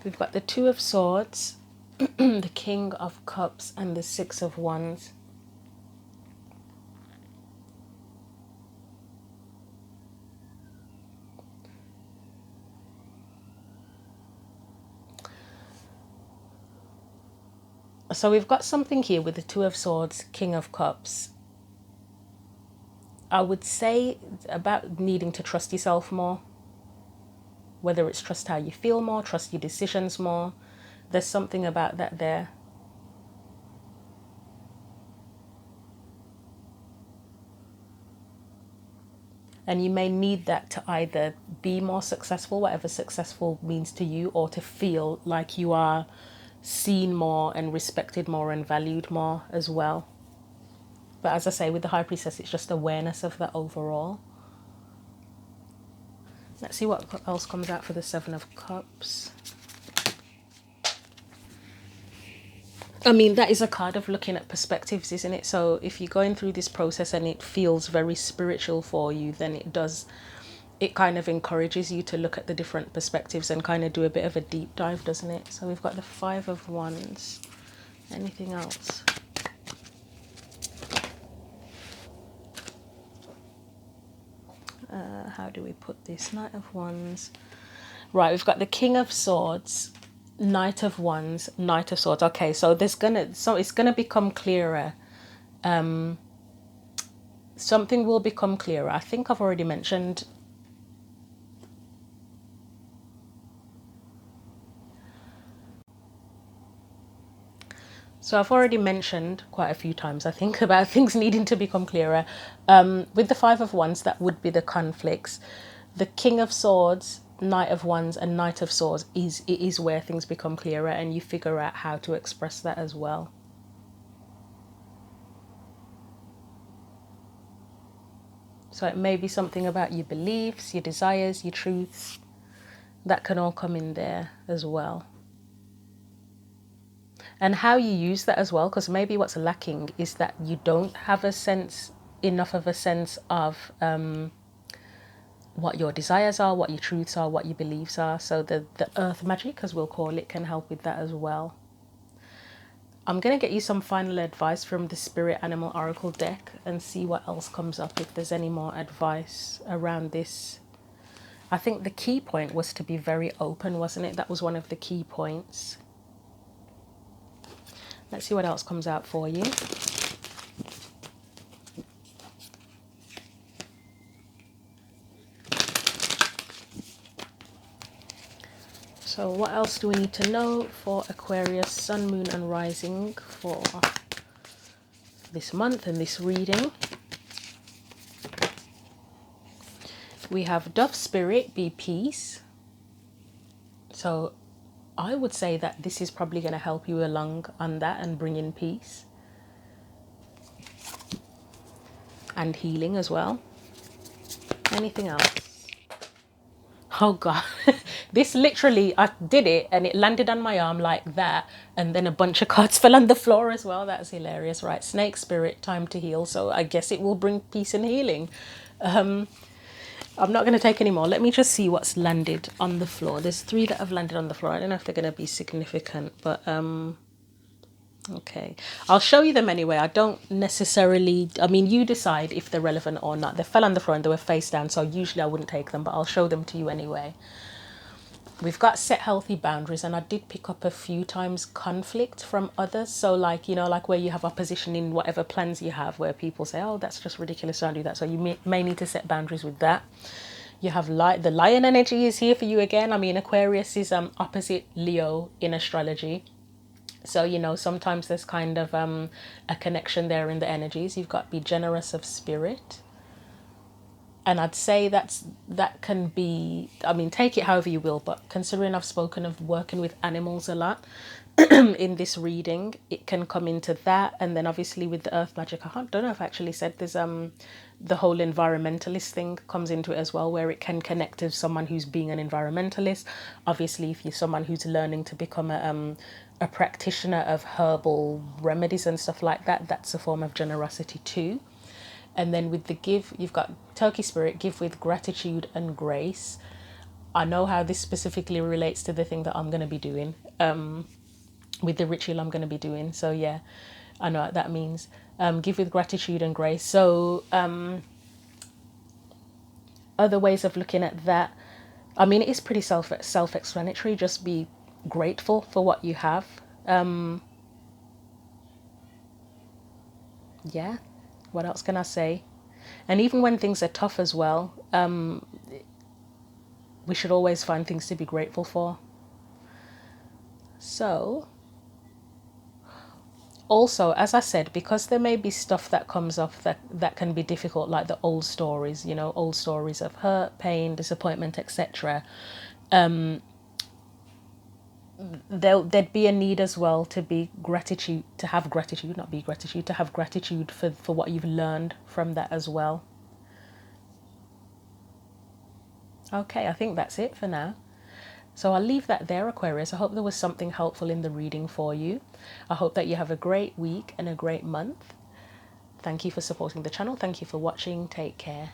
We've got the Two of Swords, the King of Cups, and the Six of Wands. So we've got something here with the Two of Swords, King of Cups. I would say about needing to trust yourself more. Whether it's trust how you feel more, trust your decisions more. There's something about that there. And you may need that to either be more successful, whatever successful means to you, or to feel like you are seen more and respected more and valued more as well. But as I say, with the High Priestess, it's just awareness of that overall. Let's see what else comes out for the Seven of Cups. I mean, that is a card of looking at perspectives, isn't it? So if you're going through this process and it feels very spiritual for you, then it kind of encourages you to look at the different perspectives and kind of do a bit of a deep dive, doesn't it? So we've got the Five of Wands. Anything else? How do we put this? Knight of Wands. Right, we've got the King of Swords, Knight of Wands, Knight of Swords. Okay, so it's gonna become clearer. Something will become clearer. I think I've already mentioned. So I've already mentioned quite a few times, I think, about things needing to become clearer. With the Five of Wands, that would be the conflicts. The King of Swords, Knight of Wands, and Knight of Swords is where things become clearer, and you figure out how to express that as well. So it may be something about your beliefs, your desires, your truths. That can all come in there as well. And how you use that as well, because maybe what's lacking is that you don't have enough of a sense of what your desires are, what your truths are, what your beliefs are. So the earth magic, as we'll call it, can help with that as well. I'm going to get you some final advice from the Spirit Animal Oracle deck and see what else comes up, if there's any more advice around this. I think the key point was to be very open, wasn't it? That was one of the key points. Let's see what else comes out for you. So what else do we need to know for Aquarius, Sun, Moon and Rising for this month and this reading? We have Dove Spirit, be peace. So I would say that this is probably going to help you along on that and bring in peace. And healing as well. Anything else? Oh God, this literally, I did it and it landed on my arm like that. And then a bunch of cards fell on the floor as well. That's hilarious, right? Snake Spirit, time to heal. So I guess it will bring peace and healing. I'm not going to take any more. Let me just see what's landed on the floor. There's 3 that have landed on the floor. I don't know if they're going to be significant, but okay, I'll show you them anyway. I don't necessarily, I mean, you decide if they're relevant or not. They fell on the floor and they were face down, so usually I wouldn't take them, but I'll show them to you anyway. We've got set healthy boundaries, and I did pick up a few times conflict from others. So like, you know, like where you have opposition in whatever plans you have, where people say, oh, that's just ridiculous, don't do that. So you may need to set boundaries with that. You have the lion energy is here for you again. I mean, Aquarius is opposite Leo in astrology. So, you know, sometimes there's kind of a connection there in the energies. You've got to be generous of spirit. And I'd say that can be, I mean, take it however you will, but considering I've spoken of working with animals a lot in this reading, it can come into that. And then obviously with the earth magic, I don't know if I actually said there's the whole environmentalist thing comes into it as well, where it can connect to someone who's being an environmentalist. Obviously, if you're someone who's learning to become a practitioner of herbal remedies and stuff like that, that's a form of generosity too. And then with the give, you've got Turkey Spirit, give with gratitude and grace. I know how this specifically relates to the thing that I'm going to be doing, with the ritual I'm going to be doing. So yeah, I know what that means. Give with gratitude and grace. So other ways of looking at that, I mean, it is pretty self-explanatory. Just be grateful for what you have. Yeah, what else can I say? And even when things are tough as well, we should always find things to be grateful for. So Also, as I said, because there may be stuff that comes up that can be difficult, like the old stories, you know, old stories of hurt, pain, disappointment, etc. There'd be a need as well to be gratitude, to have gratitude, not be gratitude, to have gratitude for what you've learned from that as well. Okay, I think that's it for now. So I'll leave that there, Aquarius. I hope there was something helpful in the reading for you. I hope that you have a great week and a great month. Thank you for supporting the channel. Thank you for watching. Take care.